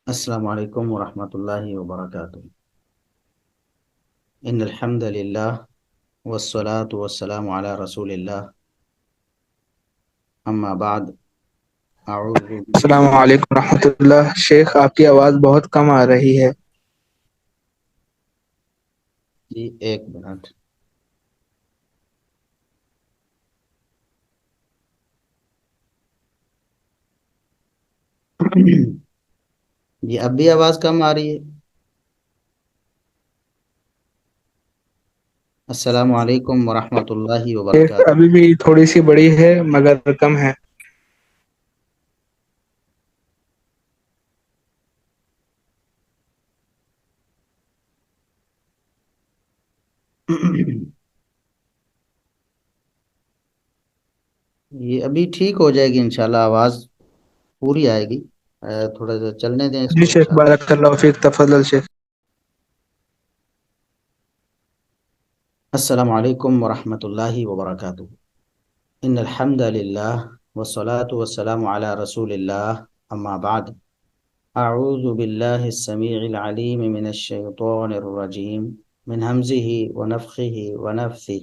السلام علیکم ورحمۃ اللہ وبرکاتہ۔ ان الحمد للہ والصلاة والسلام علی رسول اللہ، اما بعد، اعوذ السلام باللہ۔ علیکم ورحمۃ اللہ۔ شیخ، آپ کی آواز بہت کم آ رہی ہے۔ جی ایک منٹ۔ جی اب بھی آواز کم آ رہی ہے؟ السلام علیکم ورحمۃ اللہ شیخ، وبرکاتہ۔ ابھی بھی تھوڑی سی بڑی ہے مگر کم ہے۔ یہ ابھی ٹھیک ہو جائے گی انشاءاللہ، آواز پوری آئے گی۔ تھوڑا سا چلنے دیں اس جی کو شیخ، انشاءاللہ۔ بارک اللہ فیک، تفضل شیخ۔ السلام علیکم ورحمۃ اللہ وبرکاتہ۔ ان الحمد للہ والصلاة والسلام علی رسول اللہ، اما بعد، اعوذ باللہ السمیع العلیم من الشیطان الرجیم، من حمزه ونفخه ونفثه،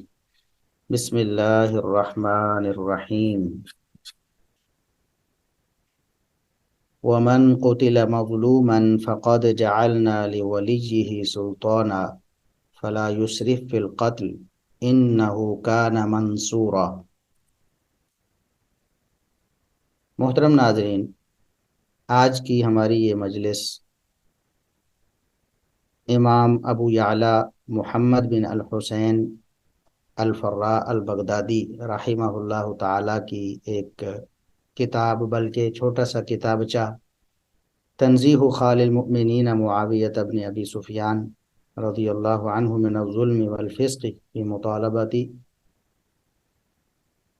بسم اللہ الرحمن الرحیم۔ ومن قتل مظلوما فقد جعلنا لوليه سلطانا فلا يسرف في القتل انه كان منصورا۔ محترم ناظرین، آج کی ہماری یہ مجلس امام ابو یعلا محمد بن الحسین الفراء البغدادی رحمہ اللہ تعالی کی ایک کتاب، بلکہ چھوٹا سا کتابچہ، تنزیہ خال المؤمنین معاویہ بن ابی سفیان رضی اللہ عنہ من الظلم والفسق فی مطالبۃ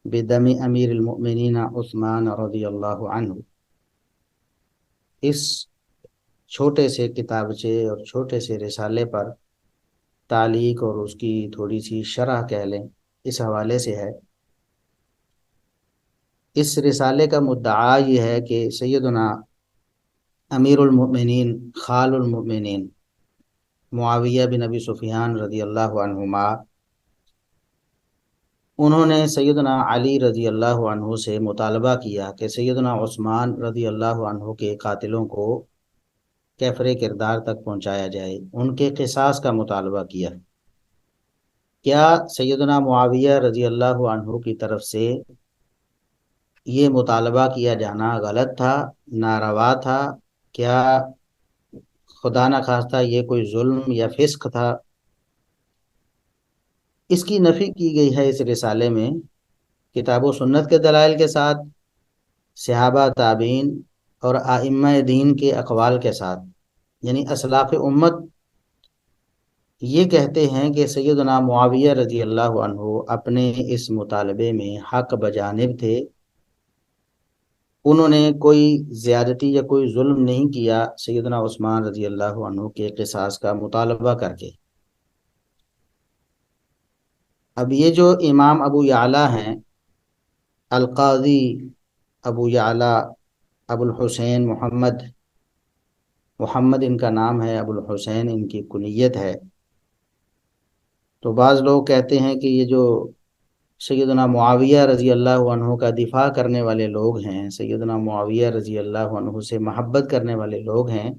بدم امیر المؤمنین عثمان رضی اللہ عنہ، اس چھوٹے سے کتابچے اور چھوٹے سے رسالے پر تعلیق اور اس کی تھوڑی سی شرح کہہ لیں، اس حوالے سے ہے۔ اس رسالے کا مدعا یہ ہے کہ سیدنا امیر المؤمنین خال المؤمنین معاویہ بن ابی سفیان رضی اللہ عنہما، انہوں نے سیدنا علی رضی اللہ عنہ سے مطالبہ کیا کہ سیدنا عثمان رضی اللہ عنہ کے قاتلوں کو کیفر کردار تک پہنچایا جائے، ان کے قصاص کا مطالبہ کیا۔ کیا سیدنا معاویہ رضی اللہ عنہ کی طرف سے یہ مطالبہ کیا جانا غلط تھا، ناروا تھا؟ کیا خدا نہ خواستہ یہ کوئی ظلم یا فسق تھا؟ اس کی نفی کی گئی ہے اس رسالے میں، کتاب و سنت کے دلائل کے ساتھ، صحابہ تابعین اور ائمہ دین کے اقوال کے ساتھ۔ یعنی اسلاف امت یہ کہتے ہیں کہ سیدنا معاویہ رضی اللہ عنہ اپنے اس مطالبے میں حق بجانب تھے، انہوں نے کوئی زیادتی یا کوئی ظلم نہیں کیا سیدنا عثمان رضی اللہ عنہ کے قصاص کا مطالبہ کر کے۔ اب یہ جو امام ابو یعلا ہیں، القاضی ابو یعلا ابو الحسین محمد ان کا نام ہے، ابو الحسین ان کی کنیت ہے، تو بعض لوگ کہتے ہیں کہ یہ جو سیدنا معاویہ رضی اللہ عنہ کا دفاع کرنے والے لوگ ہیں، سیدنا معاویہ رضی اللہ عنہ سے محبت کرنے والے لوگ ہیں،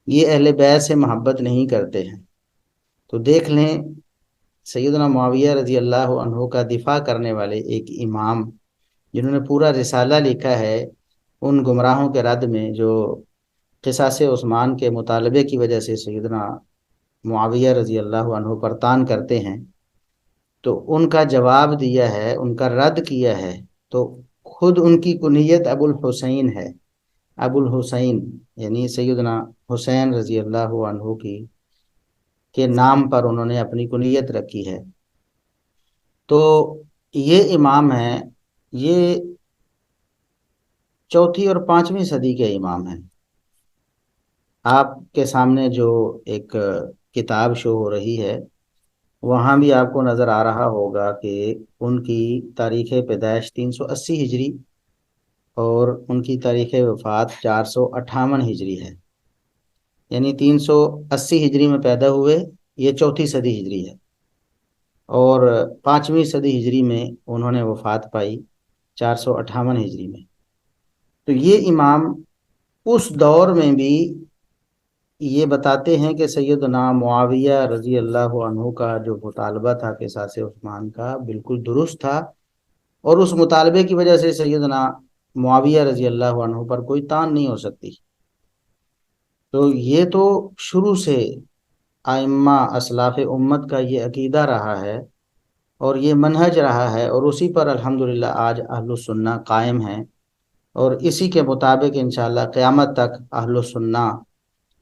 یہ اہل بیت سے محبت نہیں کرتے ہیں۔ تو دیکھ لیں، سیدنا معاویہ رضی اللہ عنہ کا دفاع کرنے والے ایک امام جنہوں نے پورا رسالہ لکھا ہے ان گمراہوں کے رد میں، جو قصاص عثمان کے مطالبے کی وجہ سے سیدنا معاویہ رضی اللہ عنہ پر طعن کرتے ہیں، تو ان کا جواب دیا ہے، ان کا رد کیا ہے۔ تو خود ان کی کنیت ابو الحسین ہے، ابو الحسین یعنی سیدنا حسین رضی اللہ عنہ کی کے نام پر انہوں نے اپنی کنیت رکھی ہے۔ تو یہ امام ہیں، یہ چوتھی اور پانچویں صدی کے امام ہیں۔ آپ کے سامنے جو ایک کتاب شو ہو رہی ہے، وہاں بھی آپ کو نظر آ رہا ہوگا کہ ان کی تاریخ پیدائش 380 ہجری اور ان کی تاریخ وفات 458 ہجری ہے۔ یعنی 380 ہجری میں پیدا ہوئے، یہ چوتھی صدی ہجری ہے، اور 5ویں صدی ہجری میں انہوں نے وفات پائی 458 ہجری میں۔ تو یہ امام اس دور میں بھی یہ بتاتے ہیں کہ سیدنا معاویہ رضی اللہ عنہ کا جو مطالبہ تھا قصاص عثمان کا بالکل درست تھا، اور اس مطالبے کی وجہ سے سیدنا معاویہ رضی اللہ عنہ پر کوئی تان نہیں ہو سکتی۔ تو یہ تو شروع سے ائمہ اسلاف امت کا یہ عقیدہ رہا ہے اور یہ منہج رہا ہے، اور اسی پر الحمدللہ آج اہل السنہ قائم ہیں، اور اسی کے مطابق انشاءاللہ قیامت تک اہل السنہ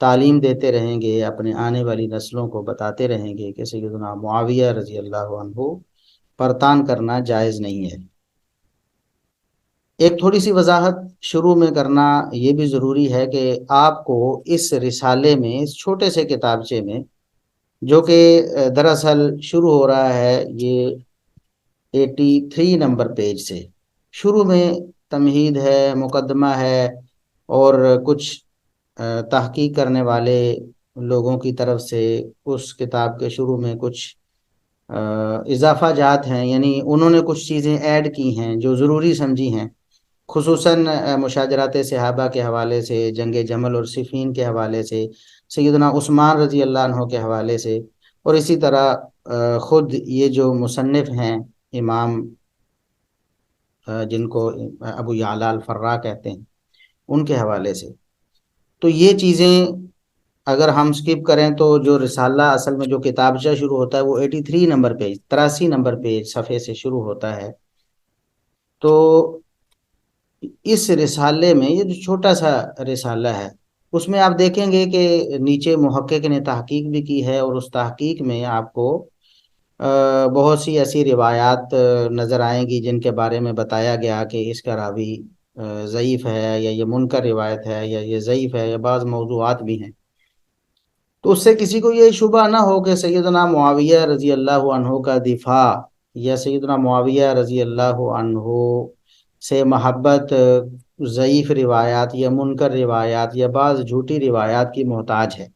تعلیم دیتے رہیں گے، اپنے آنے والی نسلوں کو بتاتے رہیں گے کہ سیدنا معاویہ رضی اللہ عنہ پر تان کرنا جائز نہیں ہے۔ ایک تھوڑی سی وضاحت شروع میں کرنا یہ بھی ضروری ہے کہ آپ کو اس رسالے میں، اس چھوٹے سے کتابچے میں، جو کہ دراصل شروع ہو رہا ہے یہ 83 نمبر پیج سے، شروع میں تمہید ہے، مقدمہ ہے، اور کچھ تحقیق کرنے والے لوگوں کی طرف سے اس کتاب کے شروع میں کچھ اضافہ جات ہیں، یعنی انہوں نے کچھ چیزیں ایڈ کی ہیں جو ضروری سمجھی ہیں، خصوصاً مشاجرات صحابہ کے حوالے سے، جنگ جمل اور صفین کے حوالے سے، سیدنا عثمان رضی اللہ عنہ کے حوالے سے، اور اسی طرح خود یہ جو مصنف ہیں امام جن کو ابو یعلا الفراء کہتے ہیں، ان کے حوالے سے۔ تو یہ چیزیں اگر ہم سکپ کریں تو جو رسالہ اصل میں جو کتابچہ شروع ہوتا ہے وہ 83 نمبر پیج، 83 نمبر پیج صفحے سے شروع ہوتا ہے۔ تو اس رسالے میں یہ جو چھوٹا سا رسالہ ہے، اس میں آپ دیکھیں گے کہ نیچے محقق نے تحقیق بھی کی ہے، اور اس تحقیق میں آپ کو بہت سی ایسی روایات نظر آئیں گی جن کے بارے میں بتایا گیا کہ اس کا راوی ضعیف ہے، یا یہ منکر روایت ہے، یا یہ ضعیف ہے، یا بعض موضوعات بھی ہیں۔ تو اس سے کسی کو یہ شبہ نہ ہو کہ سیدنا معاویہ رضی اللہ عنہ کا دفاع یا سیدنا معاویہ رضی اللہ عنہ سے محبت ضعیف روایات یا منکر روایات یا بعض جھوٹی روایات کی محتاج ہے۔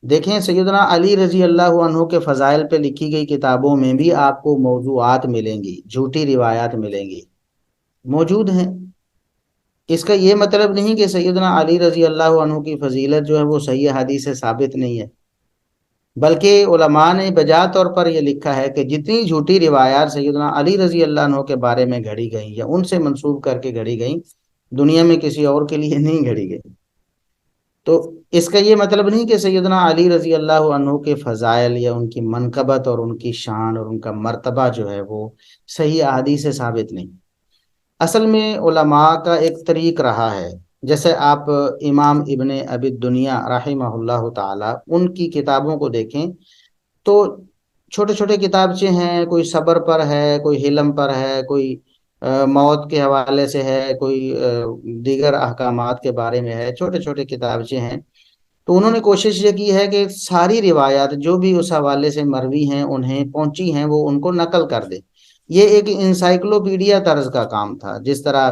دیکھیں سیدنا علی رضی اللہ عنہ کے فضائل پہ لکھی گئی کتابوں میں بھی آپ کو موضوعات ملیں گی، جھوٹی روایات ملیں گی، موجود ہیں۔ اس کا یہ مطلب نہیں کہ سیدنا علی رضی اللہ عنہ کی فضیلت جو ہے وہ صحیح حدیث سے ثابت نہیں ہے، بلکہ علماء نے بجا طور پر یہ لکھا ہے کہ جتنی جھوٹی روایات سیدنا علی رضی اللہ عنہ کے بارے میں گھڑی گئیں یا ان سے منسوب کر کے گھڑی گئیں، دنیا میں کسی اور کے لیے نہیں گھڑی گئی۔ تو اس کا یہ مطلب نہیں کہ سیدنا علی رضی اللہ عنہ کے فضائل یا ان کی منقبت اور ان کی شان اور ان کا مرتبہ جو ہے وہ صحیح احادیث سے ثابت نہیں۔ اصل میں علماء کا ایک طریق رہا ہے، جیسے آپ امام ابن ابی الدنیا رحمہ اللہ تعالی ان کی کتابوں کو دیکھیں تو چھوٹے چھوٹے کتابچے ہیں، کوئی صبر پر ہے، کوئی حلم پر ہے، کوئی موت کے حوالے سے ہے، کوئی دیگر احکامات کے بارے میں ہے، چھوٹے چھوٹے کتابچے ہیں۔ تو انہوں نے کوشش یہ کی ہے کہ ساری روایات جو بھی اس حوالے سے مروی ہیں، انہیں پہنچی ہیں، وہ ان کو نقل کر دے۔ یہ ایک انسائکلوپیڈیا طرز کا کام تھا، جس طرح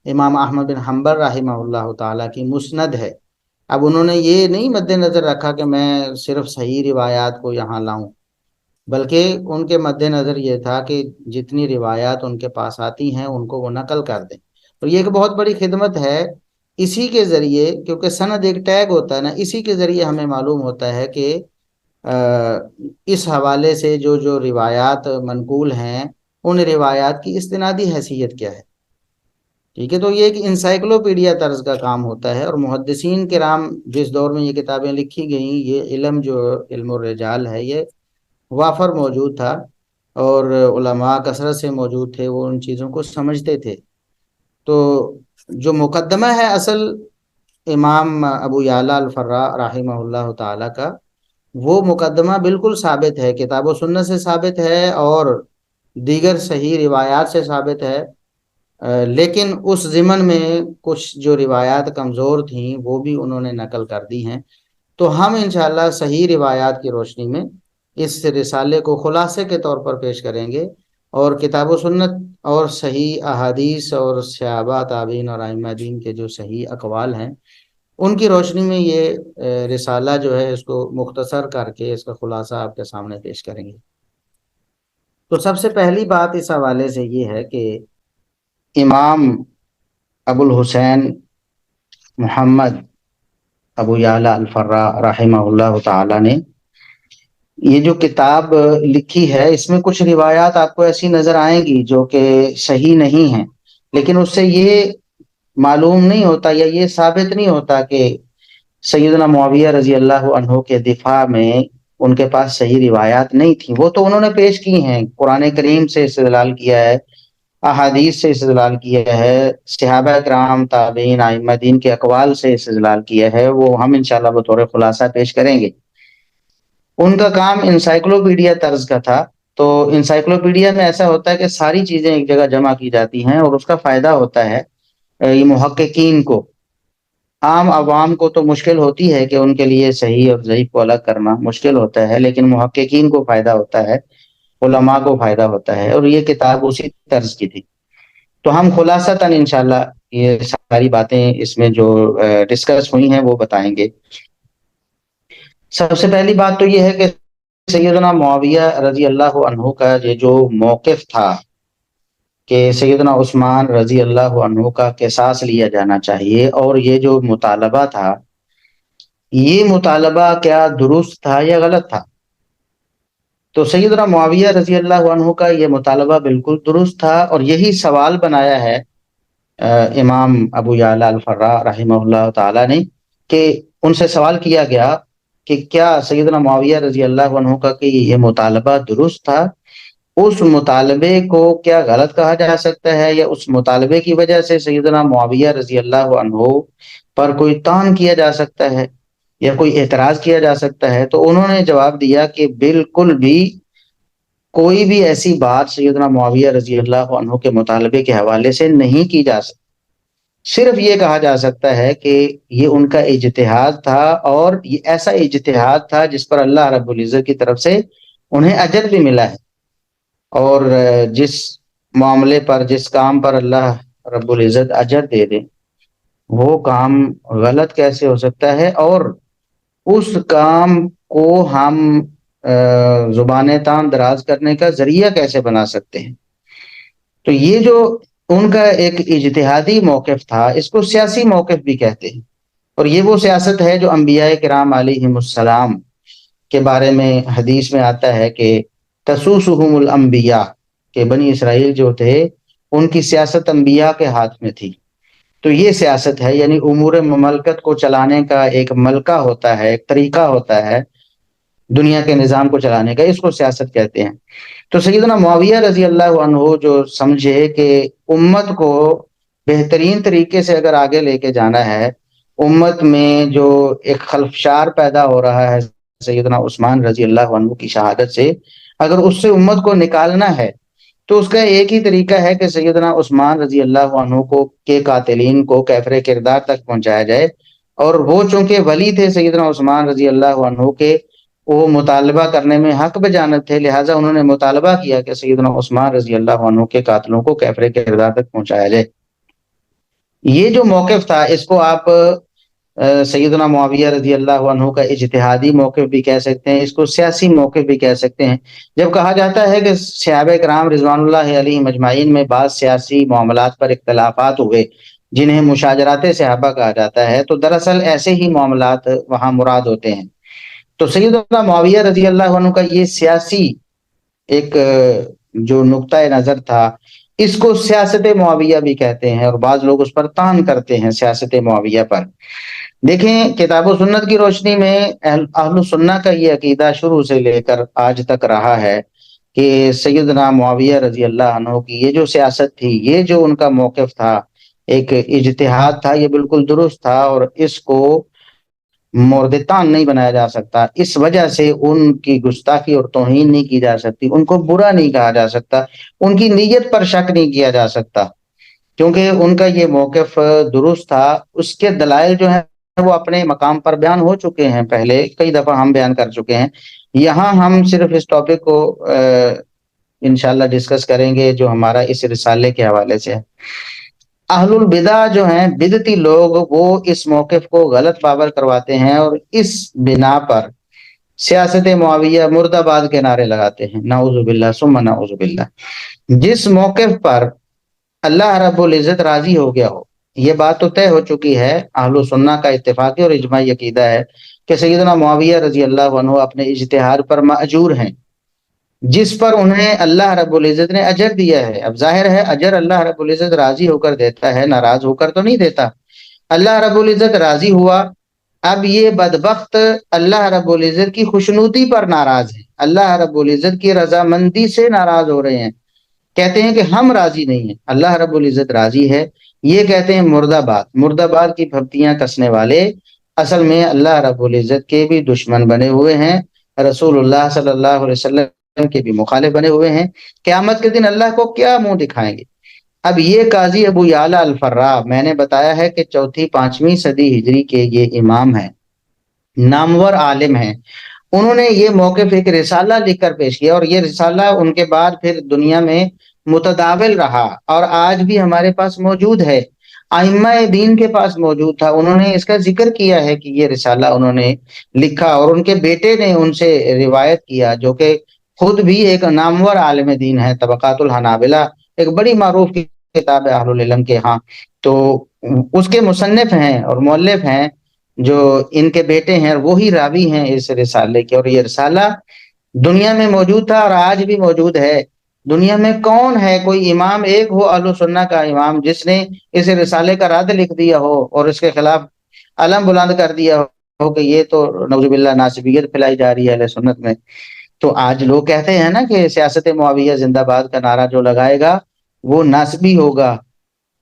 امام احمد بن حنبل رحمہ اللہ تعالیٰ کی مسند ہے۔ اب انہوں نے یہ نہیں مد نظر رکھا کہ میں صرف صحیح روایات کو یہاں لاؤں، بلکہ ان کے مد نظر یہ تھا کہ جتنی روایات ان کے پاس آتی ہیں ان کو وہ نقل کر دیں۔ اور یہ ایک بہت بڑی خدمت ہے۔ اسی کے ذریعے، کیونکہ سند ایک ٹیگ ہوتا ہے نا، اسی کے ذریعے ہمیں معلوم ہوتا ہے کہ اس حوالے سے جو جو روایات منقول ہیں ان روایات کی استنادی حیثیت کیا ہے۔ ٹھیک ہے، تو یہ ایک انسائکلوپیڈیا طرز کا کام ہوتا ہے، اور محدثین کرام جس دور میں یہ کتابیں لکھی گئیں، یہ علم جو علم الرجال ہے یہ وافر موجود تھا، اور علماء کثرت سے موجود تھے، وہ ان چیزوں کو سمجھتے تھے۔ تو جو مقدمہ ہے اصل امام ابو یعلا الفراء رحمہ اللہ تعالی کا، وہ مقدمہ بالکل ثابت ہے، کتاب و سنت سے ثابت ہے اور دیگر صحیح روایات سے ثابت ہے، لیکن اس ضمن میں کچھ جو روایات کمزور تھیں وہ بھی انہوں نے نقل کر دی ہیں۔ تو ہم انشاءاللہ صحیح روایات کی روشنی میں اس رسالے کو خلاصے کے طور پر پیش کریں گے، اور کتاب و سنت اور صحیح احادیث اور صحابہ تابعین اور ائمہ دین کے جو صحیح اقوال ہیں ان کی روشنی میں یہ رسالہ جو ہے اس کو مختصر کر کے اس کا خلاصہ آپ کے سامنے پیش کریں گے۔ تو سب سے پہلی بات اس حوالے سے یہ ہے کہ امام ابو الحسین محمد ابو یعلا الفراء رحمہ اللہ تعالی نے یہ جو کتاب لکھی ہے، اس میں کچھ روایات آپ کو ایسی نظر آئیں گی جو کہ صحیح نہیں ہیں، لیکن اس سے یہ معلوم نہیں ہوتا یا یہ ثابت نہیں ہوتا کہ سیدنا معاویہ رضی اللہ عنہ کے دفاع میں ان کے پاس صحیح روایات نہیں تھیں۔ وہ تو انہوں نے پیش کی ہیں، قرآن کریم سے استدلال کیا ہے، احادیث سے استدلال کیا ہے، صحابہ کرام تابعین ائمہ دین کے اقوال سے استدلال کیا ہے، وہ ہم انشاءاللہ بطور خلاصہ پیش کریں گے۔ ان کا کام انسائکلوپیڈیا طرز کا تھا، تو انسائکلوپیڈیا میں ایسا ہوتا ہے کہ ساری چیزیں ایک جگہ جمع کی جاتی ہیں اور اس کا فائدہ ہوتا ہے یہ محققین کو۔ عام عوام کو تو مشکل ہوتی ہے کہ ان کے لیے صحیح اور ضعیف کو الگ کرنا مشکل ہوتا ہے، لیکن محققین کو فائدہ ہوتا ہے، علماء کو فائدہ ہوتا ہے، اور یہ کتاب اسی طرز کی تھی۔ تو ہم خلاصتاً انشاءاللہ یہ ساری باتیں اس میں جو ڈسکس ہوئی ہیں وہ بتائیں گے۔ سب سے پہلی بات تو یہ ہے کہ سیدنا معاویہ رضی اللہ عنہ کا یہ جو موقف تھا کہ سیدنا عثمان رضی اللہ عنہ کا قصاص لیا جانا چاہیے، اور یہ جو مطالبہ تھا، یہ مطالبہ کیا درست تھا یا غلط تھا؟ تو سیدنا معاویہ رضی اللہ عنہ کا یہ مطالبہ بالکل درست تھا، اور یہی سوال بنایا ہے امام ابو یعلا الفراء رحمہ اللہ تعالی نے، کہ ان سے سوال کیا گیا کہ کیا سیدنا معاویہ رضی اللہ عنہ کا کہ یہ مطالبہ درست تھا؟ اس مطالبے کو کیا غلط کہا جا سکتا ہے، یا اس مطالبے کی وجہ سے سیدنا معاویہ رضی اللہ عنہ پر کوئی طعن کیا جا سکتا ہے یا کوئی اعتراض کیا جا سکتا ہے؟ تو انہوں نے جواب دیا کہ بالکل بھی کوئی بھی ایسی بات سیدنا معاویہ رضی اللہ عنہ کے مطالبے کے حوالے سے نہیں کی جا سکتی۔ صرف یہ کہا جا سکتا ہے کہ یہ ان کا اجتہاد تھا، اور یہ ایسا اجتہاد تھا جس پر اللہ رب العزت کی طرف سے انہیں اجر بھی ملا ہے، اور جس معاملے پر، جس کام پر اللہ رب العزت اجر دے دے، وہ کام غلط کیسے ہو سکتا ہے، اور اس کام کو ہم زبان تام دراز کرنے کا ذریعہ کیسے بنا سکتے ہیں؟ تو یہ جو ان کا ایک اجتہادی موقف تھا، اس کو سیاسی موقف بھی کہتے ہیں، اور یہ وہ سیاست ہے جو انبیاء کرام علیہم السلام کے بارے میں حدیث میں آتا ہے کہ تسوسہم الانبیاء، کہ بنی اسرائیل جو تھے ان کی سیاست انبیاء کے ہاتھ میں تھی۔ تو یہ سیاست ہے، یعنی امور مملکت کو چلانے کا ایک ملکہ ہوتا ہے، ایک طریقہ ہوتا ہے دنیا کے نظام کو چلانے کا، اس کو سیاست کہتے ہیں۔ تو سیدنا معاویہ رضی اللہ عنہ جو سمجھے کہ امت کو بہترین طریقے سے اگر آگے لے کے جانا ہے، امت میں جو ایک خلفشار پیدا ہو رہا ہے سیدنا عثمان رضی اللہ عنہ کی شہادت سے، اگر اس سے امت کو نکالنا ہے تو اس کا ایک ہی طریقہ ہے کہ سیدنا عثمان رضی اللہ عنہ کو کے قاتلین کو کیفر کردار تک پہنچایا جائے، اور وہ چونکہ ولی تھے سیدنا عثمان رضی اللہ عنہ کے، وہ مطالبہ کرنے میں حق بجانب تھے، لہٰذا انہوں نے مطالبہ کیا کہ سیدنا عثمان رضی اللہ عنہ کے قاتلوں کو کیفر کردار تک پہنچایا جائے۔ یہ جو موقف تھا، اس کو آپ سیدنا معاویہ رضی اللہ عنہ کا اجتہادی موقف بھی کہہ سکتے ہیں، اس کو سیاسی موقف بھی کہہ سکتے ہیں۔ جب کہا جاتا ہے کہ صحابہ کرام رضوان اللہ علیہم اجمعین میں بعض سیاسی معاملات پر اختلافات ہوئے جنہیں مشاجرات صحابہ کہا جاتا ہے، تو دراصل ایسے ہی معاملات وہاں مراد ہوتے ہیں۔ تو سیدنا معاویہ رضی اللہ عنہ کا یہ سیاسی ایک جو نقطۂ نظر تھا، اس کو سیاست معاویہ بھی کہتے ہیں، اور بعض لوگ اس پر طعن کرتے ہیں سیاست معاویہ پر۔ دیکھیں، کتاب و سنت کی روشنی میں اہل سنہ کا یہ عقیدہ شروع سے لے کر آج تک رہا ہے کہ سیدنا معاویہ رضی اللہ عنہ کی یہ جو سیاست تھی، یہ جو ان کا موقف تھا، ایک اجتہاد تھا، یہ بالکل درست تھا، اور اس کو مورد طعن نہیں بنایا جا سکتا۔ اس وجہ سے ان کی گستاخی اور توہین نہیں کی جا سکتی، ان کو برا نہیں کہا جا سکتا، ان کی نیت پر شک نہیں کیا جا سکتا، کیونکہ ان کا یہ موقف درست تھا۔ اس کے دلائل جو ہیں وہ اپنے مقام پر بیان ہو چکے ہیں، پہلے کئی دفعہ ہم بیان کر چکے ہیں۔ یہاں ہم صرف اس ٹاپک کو انشاءاللہ ڈسکس کریں گے جو ہمارا اس رسالے کے حوالے سے ہے۔ اہل البدع جو ہیں بدعتی لوگ وہ اس موقف کو غلط بابر کرواتے ہیں اور اس بنا پر سیاست معاویہ مرد آباد کے نعرے لگاتے ہیں، نعوذ باللہ ثم نعوذ باللہ۔ جس موقف پر اللہ رب العزت راضی ہو گیا ہو، یہ بات تو طے ہو چکی ہے، اہل سنہ کا اتفاقی اور اجماعی عقیدہ ہے کہ سیدنا معاویہ رضی اللہ عنہ اپنے اجتہاد پر مأجور ہیں، جس پر انہیں اللہ رب العزت نے اجر دیا ہے۔ اب ظاہر ہے اجر اللہ رب العزت راضی ہو کر دیتا ہے، ناراض ہو کر تو نہیں دیتا۔ اللہ رب العزت راضی ہوا، اب یہ بدبخت اللہ رب العزت کی خوشنودی پر ناراض ہے، اللہ رب العزت کی رضامندی سے ناراض ہو رہے ہیں، کہتے ہیں کہ ہم راضی نہیں ہیں، اللہ رب العزت راضی ہے۔ یہ کہتے ہیں مرد آباد، مرد آباد کی پھپتیاں کسنے والے اصل میں اللہ رب العزت کے بھی دشمن بنے ہوئے ہیں، رسول اللہ صلی اللہ علیہ وسلم کے بھی مخالف بنے ہوئے ہیں۔ قیامت کے دن اللہ کو کیا منہ دکھائیں گے؟ اب یہ قاضی ابو یعلا الفراء، میں نے بتایا ہے کہ چوتھی پانچویں صدی ہجری کے یہ امام ہیں، نامور عالم ہیں۔ انہوں نے یہ موقف ایک رسالہ لکھ کر پیش کیا، اور یہ رسالہ ان کے بعد پھر دنیا میں متداول رہا اور آج بھی ہمارے پاس موجود ہے، ائمہ دین کے پاس موجود تھا۔ انہوں نے اس کا ذکر کیا ہے کہ یہ رسالہ انہوں نے لکھا، اور ان کے بیٹے نے ان سے روایت کیا، جو کہ خود بھی ایک نامور عالم دین ہے۔ طبقات الحنابلہ ایک بڑی معروف کتاب ہے اہل العلم کے ہاں، تو اس کے مصنف ہیں اور مؤلف ہیں جو ان کے بیٹے ہیں، وہی راوی ہیں اس رسالے کے، اور یہ رسالہ دنیا میں موجود تھا اور آج بھی موجود ہے۔ دنیا میں کون ہے، کوئی امام ایک ہو اہل سنہ کا امام جس نے اس رسالے کا رد لکھ دیا ہو اور اس کے خلاف علم بلند کر دیا ہو کہ یہ تو نعوذ باللہ ناسبیت پھیلائی جا رہی ہے اہل سنت میں؟ تو آج لوگ کہتے ہیں نا کہ سیاست معاویہ زندہ باد کا نعرہ جو لگائے گا وہ ناسبی ہوگا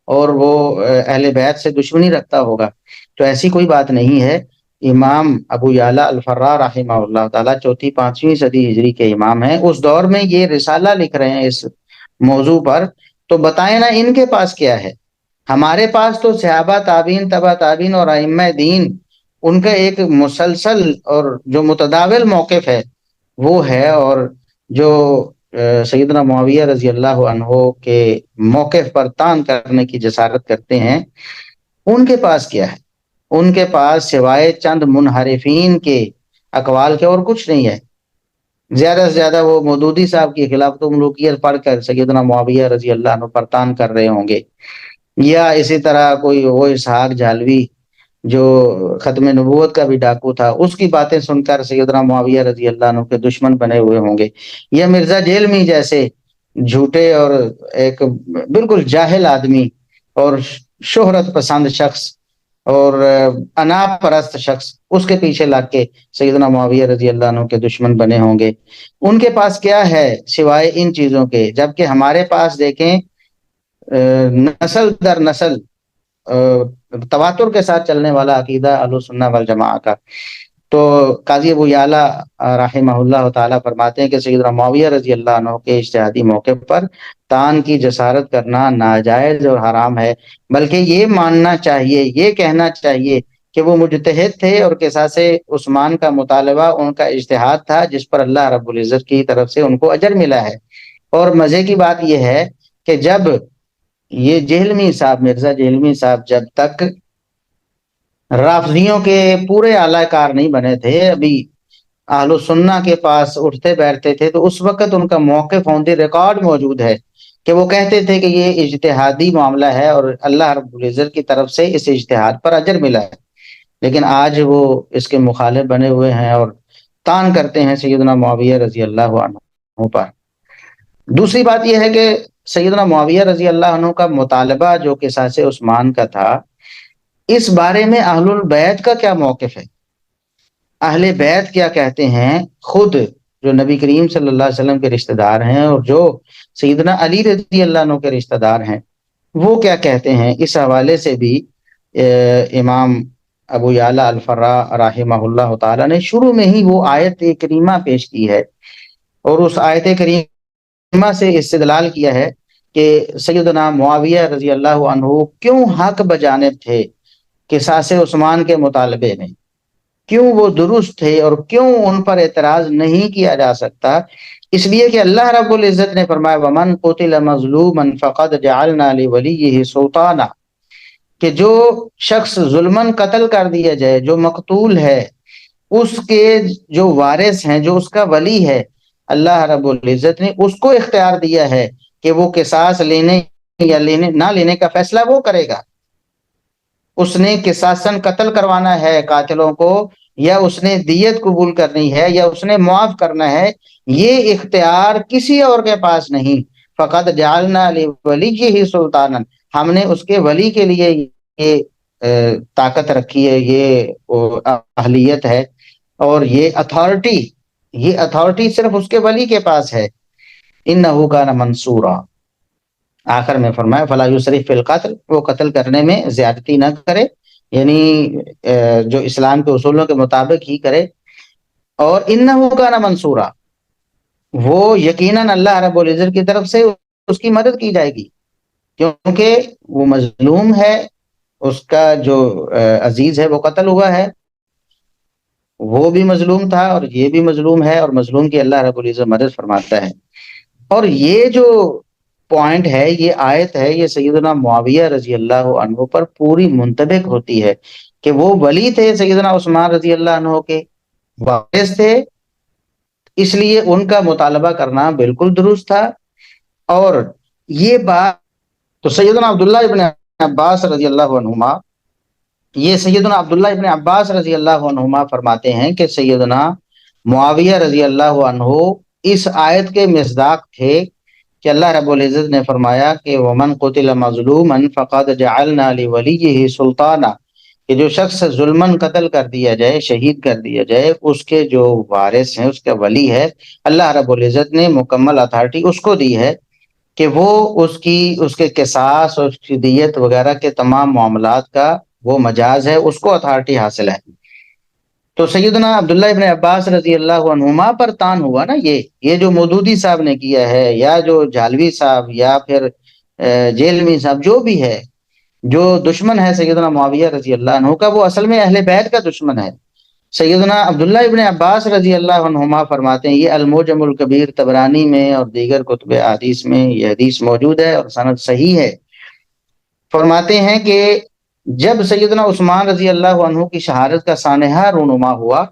اور وہ اہل بیت سے دشمنی رکھتا ہوگا، تو ایسی کوئی بات نہیں ہے۔ امام ابو یعلا الفراء رحمہ اللہ تعالیٰ چوتھی پانچویں صدی ہجری کے امام ہیں، اس دور میں یہ رسالہ لکھ رہے ہیں اس موضوع پر، تو بتائیں نا ان کے پاس کیا ہے؟ ہمارے پاس تو صحابہ تابعین تبع تابعین اور ائمہ دین ان کا ایک مسلسل اور جو متداول موقف ہے وہ ہے، اور جو سیدنا معاویہ رضی اللہ عنہ کے موقف پر تان کرنے کی جسارت کرتے ہیں، ان کے پاس کیا ہے؟ ان کے پاس سوائے چند منحرفین کے اقوال کے اور کچھ نہیں ہے۔ زیادہ سے زیادہ وہ مودودی صاحب کے خلاف تو ملوکیت پڑھ کر سیدنا معاویہ رضی اللہ عنہ پر تان کر رہے ہوں گے، یا اسی طرح کوئی وہ اسحاق جھالوی جو ختم نبوت کا بھی ڈاکو تھا، اس کی باتیں سن کر سیدنا معاویہ رضی اللہ عنہ کے دشمن بنے ہوئے ہوں گے، یا مرزا جیلمی جیسے جھوٹے اور ایک بالکل جاہل آدمی اور شہرت پسند شخص اور انا پرست شخص اس کے پیچھے لگ کے سیدنا معاویہ رضی اللہ عنہ کے دشمن بنے ہوں گے۔ ان کے پاس کیا ہے سوائے ان چیزوں کے؟ جبکہ ہمارے پاس دیکھیں نسل در نسل تواتر کے ساتھ چلنے والا عقیدہ اہل سنہ والجماعہ کا۔ تو قاضی ابو یعلا رحمہ اللہ تعالیٰ فرماتے ہیں کہ سیدنا معاویہ رضی اللہ عنہ کے اجتہادی موقع پر تان کی جسارت کرنا ناجائز اور حرام ہے، بلکہ یہ ماننا چاہیے، یہ کہنا چاہیے کہ وہ مجتہد تھے اور قصاص عثمان کا مطالبہ ان کا اجتہاد تھا جس پر اللہ رب العزت کی طرف سے ان کو اجر ملا ہے۔ اور مزے کی بات یہ ہے کہ جب یہ جہلمی صاحب، مرزا جہلمی صاحب جب تک رافضیوں کے پورے اعلی کار نہیں بنے تھے، ابھی اہل سنہ کے پاس اٹھتے بیٹھتے تھے، تو اس وقت ان کا موقف آن دی ریکارڈ موجود ہے کہ وہ کہتے تھے کہ یہ اجتہادی معاملہ ہے اور اللہ رب العزت کی طرف سے اس اجتہاد پر اجر ملا ہے، لیکن آج وہ اس کے مخالف بنے ہوئے ہیں اور تان کرتے ہیں سیدنا معاویہ رضی اللہ عنہ پر۔ دوسری بات یہ ہے کہ سیدنا معاویہ رضی اللہ عنہ کا مطالبہ جو قصاص عثمان کا تھا، اس بارے میں اہل البیت کا کیا موقف ہے؟ اہل بیت کیا کہتے ہیں؟ خود جو نبی کریم صلی اللہ علیہ وسلم کے رشتہ دار ہیں اور جو سیدنا علی رضی اللہ عنہ کے رشتہ دار ہیں، وہ کیا کہتے ہیں؟ اس حوالے سے بھی امام ابو یعلا الفراء رحمہ اللہ تعالی نے شروع میں ہی وہ آیت کریمہ پیش کی ہے، اور اس آیت کریمہ سے استدلال کیا ہے کہ سیدنا معاویہ رضی اللہ عنہ کیوں حق بجانب تھے قصاص عثمان کے مطالبے میں، کیوں وہ درست تھے اور کیوں ان پر اعتراض نہیں کیا جا سکتا؟ اس لیے کہ اللہ رب العزت نے فرمایا وَمَنْ قُتِلَ مَظْلُومًا فَقَدْ جَعَلْنَا لِوَلِيِّهِ سُلْطَانًا، کہ جو شخص ظلمن قتل کر دیا جائے، جو مقتول ہے، اس کے جو وارث ہیں، جو اس کا ولی ہے، اللہ رب العزت نے اس کو اختیار دیا ہے کہ وہ قصاص لینے یا نہ لینے کا فیصلہ وہ کرے گا۔ اس نے قصاصاً قتل کروانا ہے قاتلوں کو، یا اس نے دیت قبول کرنی ہے، یا اس نے معاف کرنا ہے، یہ اختیار کسی اور کے پاس نہیں۔ فقط جعلنا لولیہ سلطانا، ہم نے اس کے ولی کے لیے یہ طاقت رکھی ہے، یہ اہلیت ہے، اور یہ اتھارٹی صرف اس کے ولی کے پاس ہے۔ انہ کان منصورا، آخر میں فرمایا فلا یسرف فی القتل، وہ قتل کرنے میں زیادتی نہ کرے، یعنی جو اسلام کے اصولوں کے مطابق ہی کرے، اور انہ کان منصورا، وہ یقیناً اللہ رب العزت کی طرف سے اس کی مدد کی جائے گی، کیونکہ وہ مظلوم ہے، اس کا جو عزیز ہے وہ قتل ہوا ہے، وہ بھی مظلوم تھا اور یہ بھی مظلوم ہے، اور مظلوم کی اللہ رب العزت مدد فرماتا ہے۔ اور یہ جو پوائنٹ ہے، یہ آیت ہے، یہ سیدنا معاویہ رضی اللہ عنہ پر پوری منطبق ہوتی ہے کہ وہ ولی تھے سیدنا عثمان رضی اللہ عنہ کے، وارث تھے، اس لیے ان کا مطالبہ کرنا بالکل درست تھا۔ اور یہ بات تو سیدنا عبداللہ ابن عباس رضی اللہ عنہما، یہ سیدنا عبداللہ ابن عباس رضی اللہ عنہما فرماتے ہیں کہ سیدنا معاویہ رضی اللہ عنہ اس آیت کے مصداق تھے کہ اللہ رب العزت نے فرمایا کہ وَمَنْ قُتِلَ مَظْلُومًا فَقَدْ جَعَلْنَا لِوَلِيِّهِ سُلْطَانًا، کہ جو شخص ظلمن قتل کر دیا جائے، شہید کر دیا جائے، اس کے جو وارث ہیں، اس کا ولی ہے، اللہ رب العزت نے مکمل اتھارٹی اس کو دی ہے کہ وہ اس کے قصاص اور اس کی دیت وغیرہ کے تمام معاملات کا وہ مجاز ہے، اس کو اتھارٹی حاصل ہے۔ تو سیدنا عبداللہ ابن عباس رضی اللہ عنہما پر تان ہوا نا، یہ جو مودودی صاحب نے کیا ہے، یا جو جھالوی صاحب، یا پھر جیلمی صاحب، جو بھی ہے، جو دشمن ہے سیدنا معاویہ رضی اللہ عنہ کا، وہ اصل میں اہل بیت کا دشمن ہے۔ سیدنا عبداللہ ابن عباس رضی اللہ عنہما فرماتے ہیں، یہ المعجم الکبیر طبرانی میں اور دیگر کتب احادیث میں یہ حدیث موجود ہے اور سند صحیح ہے۔ فرماتے ہیں کہ جب سیدنا عثمان رضی اللہ عنہ کی شہادت کا سانحہ رونما ہوا،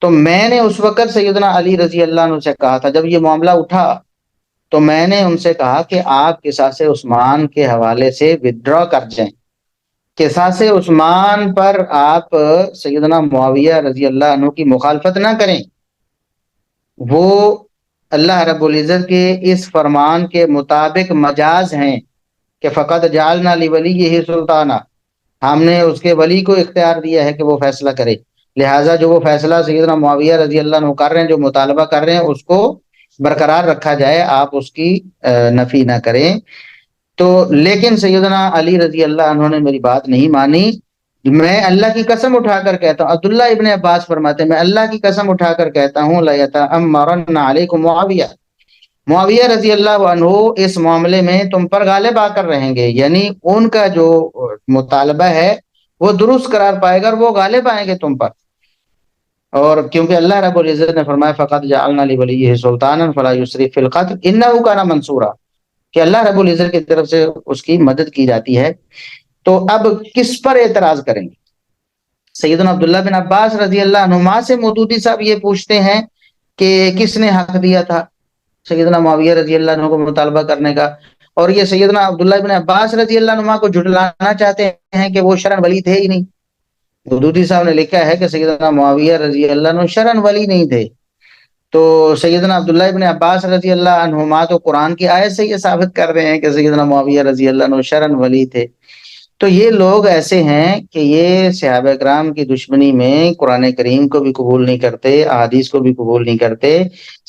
تو میں نے اس وقت سیدنا علی رضی اللہ عنہ سے کہا تھا، جب یہ معاملہ اٹھا تو میں نے ان سے کہا کہ آپ قصاص عثمان کے حوالے سے ودڈرا کر جائیں، قصاص عثمان پر آپ سیدنا معاویہ رضی اللہ عنہ کی مخالفت نہ کریں، وہ اللہ رب العزت کے اس فرمان کے مطابق مجاز ہیں کہ فقط جعلنا لولیہ سلطانہ، ہم نے اس کے ولی کو اختیار دیا ہے کہ وہ فیصلہ کرے، لہٰذا جو وہ فیصلہ سیدنا معاویہ رضی اللہ عنہ کر رہے ہیں، جو مطالبہ کر رہے ہیں، اس کو برقرار رکھا جائے، آپ اس کی نفی نہ کریں۔ تو لیکن سیدنا علی رضی اللہ عنہ نے میری بات نہیں مانی۔ میں اللہ کی قسم اٹھا کر کہتا ہوں، عبداللہ ابن عباس فرماتے ہیں، میں اللہ کی قسم اٹھا کر کہتا ہوں لَيَتَأَمَّرَنَّ عَلَيْكُمْ معاویہ رضی اللہ عنہ اس معاملے میں تم پر غالب آ کر رہیں گے، یعنی ان کا جو مطالبہ ہے وہ درست قرار پائے گا اور وہ غالب آئیں گے تم پر۔ اور کیونکہ اللہ رب العزت نے فرمایا فقط جعلنا لولیہ سلطانا فلا یسرف فی القتل انہ کان منصورا، کہ اللہ رب العزت کی طرف سے اس کی مدد کی جاتی ہے۔ تو اب کس پر اعتراض کریں گے؟ سیدنا عبداللہ بن عباس رضی اللہ عنہما سے مودودی صاحب یہ پوچھتے ہیں کہ کس نے حق دیا تھا سیدنا معاویہ رضی اللہ عنہ کو مطالبہ کرنے کا، اور یہ سیدنا عبداللہ بن عباس رضی اللہ عنہ کو جھٹلانا چاہتے ہیں کہ وہ شرعن ولی تھے ہی نہیں۔ مودودی صاحب نے لکھا ہے کہ سیدنا معاویہ رضی اللہ عنہ شرعن ولی نہیں تھے، تو سیدنا عبداللہ ابن عباس رضی اللہ عنہما تو قرآن کی آیت سے یہ ثابت کر رہے ہیں کہ سیدنا معاویہ رضی اللہ عنہ شرعن ولی تھے۔ تو یہ لوگ ایسے ہیں کہ یہ صحابہ کرام کی دشمنی میں قرآن کریم کو بھی قبول نہیں کرتے، احادیث کو بھی قبول نہیں کرتے۔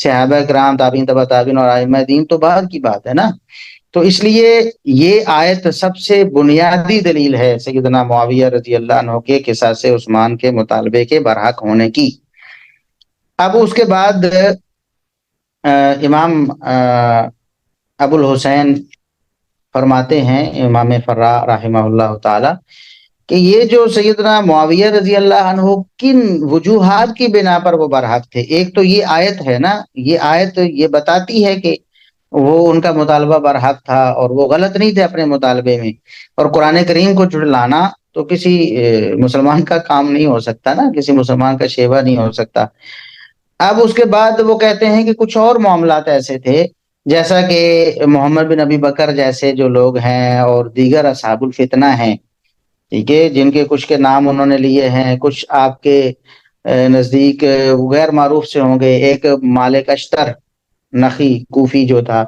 صحابہ کرام، تابعین، تبع تابعین اور ائمہ دین تو بعد کی بات ہے نا۔ تو اس لیے یہ آیت سب سے بنیادی دلیل ہے سیدنا معاویہ رضی اللہ عنہ کے قصاص عثمان کے مطالبے کے برحق ہونے کی۔ اب اس کے بعد امام ابو الحسین فرماتے ہیں، امام فرا رحمہ اللہ تعالی، کہ یہ جو سیدنا معاویہ رضی اللہ عنہ کن وجوہات کی بنا پر وہ برحق تھے۔ ایک تو یہ آیت ہے نا، یہ آیت یہ بتاتی ہے کہ وہ ان کا مطالبہ برحق تھا اور وہ غلط نہیں تھے اپنے مطالبے میں. اور قرآن کریم کو جھٹلانا تو کسی مسلمان کا کام نہیں ہو سکتا نا، کسی مسلمان کا شیوا نہیں ہو سکتا. اب اس کے بعد وہ کہتے ہیں کہ کچھ اور معاملات ایسے تھے، جیسا کہ محمد بن ابی بکر جیسے جو لوگ ہیں اور دیگر اصحاب الفتنہ ہیں، ٹھیک ہے، جن کے کچھ کے نام انہوں نے لیے ہیں، کچھ آپ کے نزدیک غیر معروف سے ہوں گے. ایک مالک اشتر نخی کوفی جو تھا.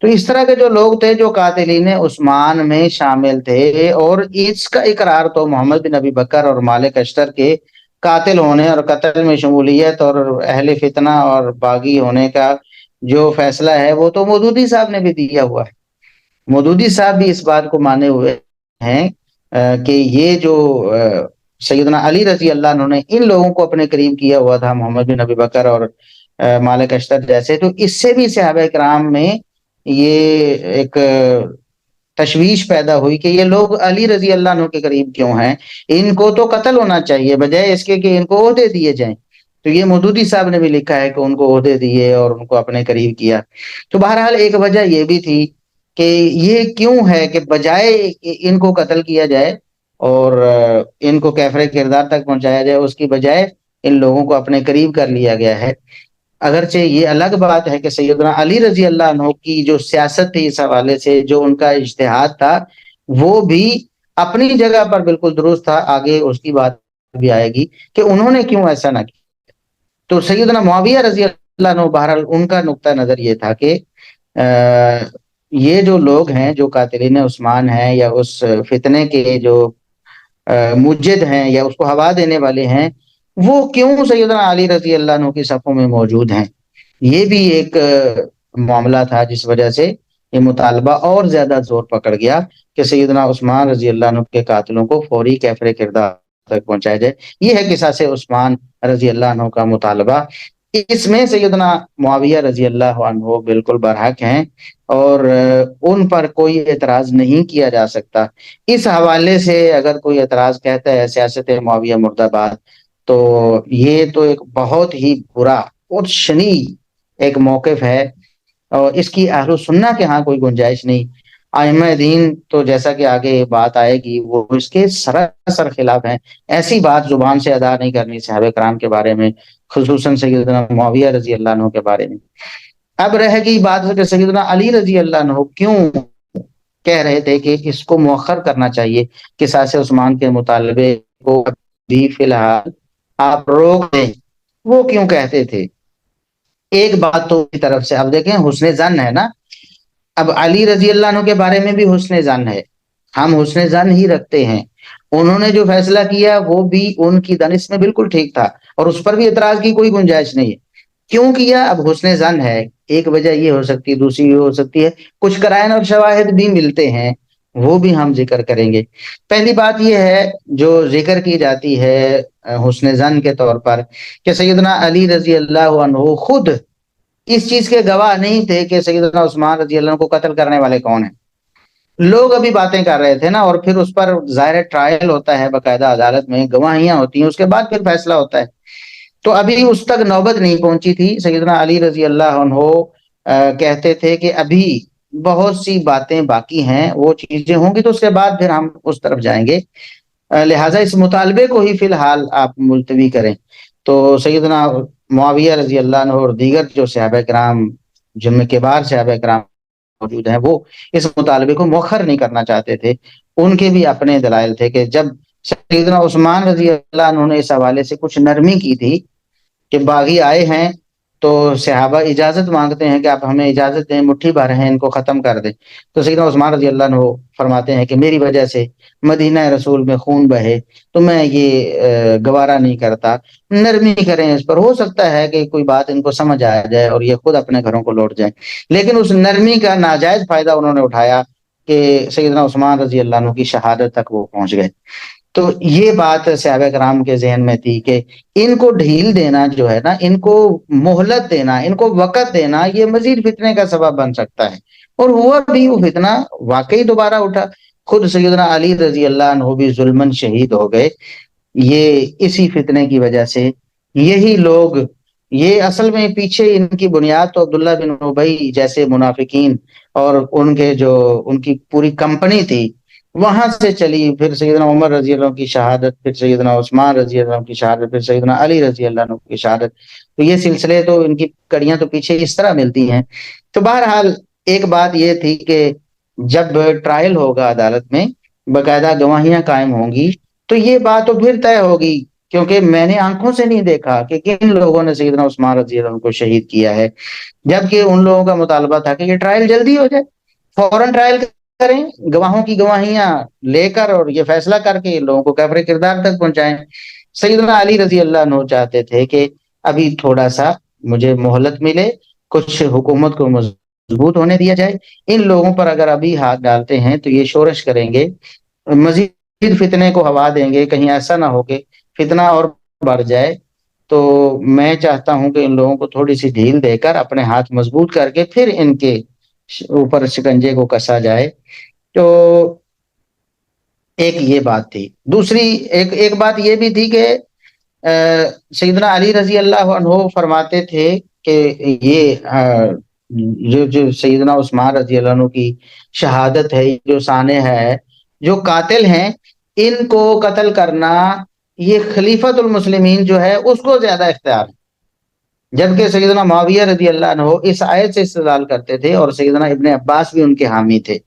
تو اس طرح کے جو لوگ تھے جو قاتلین عثمان میں شامل تھے، اور اس کا اقرار تو محمد بن ابی بکر اور مالک اشتر کے قاتل ہونے اور قتل میں شمولیت اور اہل فتنہ اور باغی ہونے کا جو فیصلہ ہے وہ تو مودودی صاحب نے بھی دیا ہوا ہے. مودودی صاحب بھی اس بات کو مانے ہوئے ہیں کہ یہ جو سیدنا علی رضی اللہ عنہ نے ان لوگوں کو اپنے قریب کیا ہوا تھا، محمد بن ابی بکر اور مالک اشتر جیسے، تو اس سے بھی صحابہ کرام میں یہ ایک تشویش پیدا ہوئی کہ یہ لوگ علی رضی اللہ عنہ کے قریب کیوں ہیں، ان کو تو قتل ہونا چاہیے بجائے اس کے کہ ان کو عہدے دیے جائیں. تو یہ مودودی صاحب نے بھی لکھا ہے کہ ان کو عہدے دیے اور ان کو اپنے قریب کیا. تو بہرحال ایک وجہ یہ بھی تھی کہ یہ کیوں ہے کہ بجائے ان کو قتل کیا جائے اور ان کو کیفر کردار تک پہنچایا جائے، اس کی بجائے ان لوگوں کو اپنے قریب کر لیا گیا ہے. اگرچہ یہ الگ بات ہے کہ سیدنا علی رضی اللہ عنہ کی جو سیاست تھی اس حوالے سے، جو ان کا اجتہاد تھا، وہ بھی اپنی جگہ پر بالکل درست تھا. آگے اس کی بات بھی آئے گی کہ انہوں نے کیوں ایسا نہ کیا. تو سیدنا معاویہ رضی اللہ عنہ بہرحال ان کا نقطہ نظر یہ تھا کہ یہ جو لوگ ہیں جو قاتلین عثمان ہیں یا اس فتنے کے جو مجد ہیں یا اس کو ہوا دینے والے ہیں، وہ کیوں سیدنا علی رضی اللہ عنہ کی صفوں میں موجود ہیں. یہ بھی ایک معاملہ تھا جس وجہ سے یہ مطالبہ اور زیادہ زور پکڑ گیا کہ سیدنا عثمان رضی اللہ عنہ کے قاتلوں کو فوری کیفر کردار تک پہنچایا جائے. یہ ہے قصاص عثمان رضی اللہ عنہ کا مطالبہ. اس میں سیدنا معاویہ رضی اللہ عنہ بالکل برحق ہیں اور ان پر کوئی اعتراض نہیں کیا جا سکتا. اس حوالے سے اگر کوئی اعتراض کہتا ہے سیاست معاویہ مرد آباد، تو یہ تو ایک بہت ہی برا اور شنیع ایک موقف ہے، اور اس کی اہل السنہ کے ہاں کوئی گنجائش نہیں. ائمہ دین تو جیسا کہ آگے بات آئے گی وہ اس کے سراسر خلاف ہیں. ایسی بات زبان سے ادا نہیں کرنی صحابہ کرام کے بارے میں، خصوصاً سیدنا معاویہ رضی اللہ عنہ کے بارے میں. اب رہ گئی بات کہ سیدنا علی رضی اللہ عنہ کیوں کہہ رہے تھے کہ اس کو مؤخر کرنا چاہیے، قصاص عثمان کے مطالبے کو بھی فی الحال آپ روک دیں. وہ کیوں کہتے تھے؟ ایک بات تو کی طرف سے اب دیکھیں حسن ظن ہے نا. اب علی رضی اللہ عنہ کے بارے میں بھی حسن ظن ہے، ہم حسن ظن ہی رکھتے ہیں. انہوں نے جو فیصلہ کیا وہ بھی ان کی دانش میں بالکل ٹھیک تھا اور اس پر بھی اعتراض کی کوئی گنجائش نہیں ہے. کیوں کیا؟ اب حسن ظن ہے. ایک وجہ یہ ہو سکتی ہے، دوسری یہ ہو سکتی ہے کچھ قرائن اور شواہد بھی ملتے ہیں، وہ بھی ہم ذکر کریں گے. پہلی بات یہ ہے جو ذکر کی جاتی ہے حسن ظن کے طور پر کہ سیدنا علی رضی اللہ عنہ خود اس چیز کے گواہ نہیں تھے کہ سیدنا عثمان رضی اللہ عنہ کو قتل کرنے والے کون ہیں. لوگ ابھی باتیں کر رہے تھے نا، اور پھر اس پر ظاہر ٹرائل ہوتا ہے باقاعدہ عدالت میں، گواہیاں ہوتی ہیں، اس کے بعد پھر فیصلہ ہوتا ہے. تو ابھی اس تک نوبت نہیں پہنچی تھی. سیدنا علی رضی اللہ عنہ کہتے تھے کہ ابھی بہت سی باتیں باقی ہیں، وہ چیزیں ہوں گی تو اس کے بعد پھر ہم اس طرف جائیں گے. لہٰذا اس مطالبے کو ہی فی الحال آپ ملتوی کریں. تو سیدنا معاویہ رضی اللہ عنہ اور دیگر جو صحابہ کرام جن میں کبار صحابہ کرام موجود ہیں، وہ اس مطالبے کو مؤخر نہیں کرنا چاہتے تھے. ان کے بھی اپنے دلائل تھے کہ جب سیدنا عثمان رضی اللہ عنہ نے اس حوالے سے کچھ نرمی کی تھی کہ باغی آئے ہیں تو صحابہ اجازت مانگتے ہیں کہ آپ ہمیں اجازت دیں، مٹھی بھر ہیں ان کو ختم کر دیں. تو سیدنا عثمان رضی اللہ عنہ فرماتے ہیں کہ میری وجہ سے مدینہ رسول میں خون بہے تو میں یہ گوارا نہیں کرتا. نرمی کریں اس پر، ہو سکتا ہے کہ کوئی بات ان کو سمجھ آ جائے اور یہ خود اپنے گھروں کو لوٹ جائیں. لیکن اس نرمی کا ناجائز فائدہ انہوں نے اٹھایا کہ سیدنا عثمان رضی اللہ عنہ کی شہادت تک وہ پہنچ گئے. تو یہ بات صحابہ کرام کے ذہن میں تھی کہ ان کو ڈھیل دینا جو ہے نا، ان کو مہلت دینا، ان کو وقت دینا، یہ مزید فتنے کا سبب بن سکتا ہے. اور ہوا بھی وہ فتنہ واقعی دوبارہ اٹھا. خود سیدنا علی رضی اللہ عنہ بھی ظلمن شہید ہو گئے. یہ اسی فتنے کی وجہ سے یہی لوگ یہ اصل میں پیچھے ان کی بنیاد تو عبداللہ بن ابی جیسے منافقین اور ان کی پوری کمپنی تھی وہاں سے چلی، پھر سیدنا عمر رضی اللہ عنہ کی شہادت، پھر سیدنا عثمان رضی اللہ عنہ کی شہادت، پھر سیدنا علی رضی اللہ عنہ کی شہادت. تو یہ سلسلے تو ان کی کڑیاں تو پیچھے اس طرح ملتی ہیں. تو بہرحال ایک بات یہ تھی کہ جب ٹرائل ہوگا عدالت میں باقاعدہ گواہیاں قائم ہوں گی تو یہ بات تو پھر طے ہوگی، کیونکہ میں نے آنکھوں سے نہیں دیکھا کہ کن لوگوں نے سیدنا عثمان رضی اللہ عنہ کو شہید کیا ہے، جبکہ ان لوگوں کا مطالبہ تھا کہ یہ ٹرائل جلدی ہو جائے، فوراً ٹرائل کریں، گواہوں کی گواہیاں لے کر اور یہ فیصلہ کر کے لوگوں کو کفر کردار تک پہنچائیں. سیدنا علی رضی اللہ عنہ چاہتے تھے کہ ابھی تھوڑا سا مجھے مہلت ملے، کچھ حکومت کو مضبوط ہونے دیا جائے. ان لوگوں پر اگر ابھی ہاتھ ڈالتے ہیں تو یہ شورش کریں گے، مزید فتنے کو ہوا دیں گے، کہیں ایسا نہ ہو کہ فتنہ اور بڑھ جائے. تو میں چاہتا ہوں کہ ان لوگوں کو تھوڑی سی ڈھیل دے کر اپنے ہاتھ مضبوط کر کے پھر ان کے اوپر شکنجے کو کسا جائے. تو ایک یہ بات تھی. دوسری ایک بات یہ بھی تھی کہ سیدنا علی رضی اللہ عنہ فرماتے تھے کہ یہ جو سیدنا عثمان رضی اللہ عنہ کی شہادت ہے، جو سانح ہے، جو قاتل ہیں، ان کو قتل کرنا یہ خلیفۃ المسلمین جو ہے اس کو زیادہ اختیار ہے. جبکہ سیدنا معاویہ رضی اللہ عنہ اس آیت سے استدلال کرتے تھے، اور سیدنا ابن عباس بھی ان کے حامی تھے.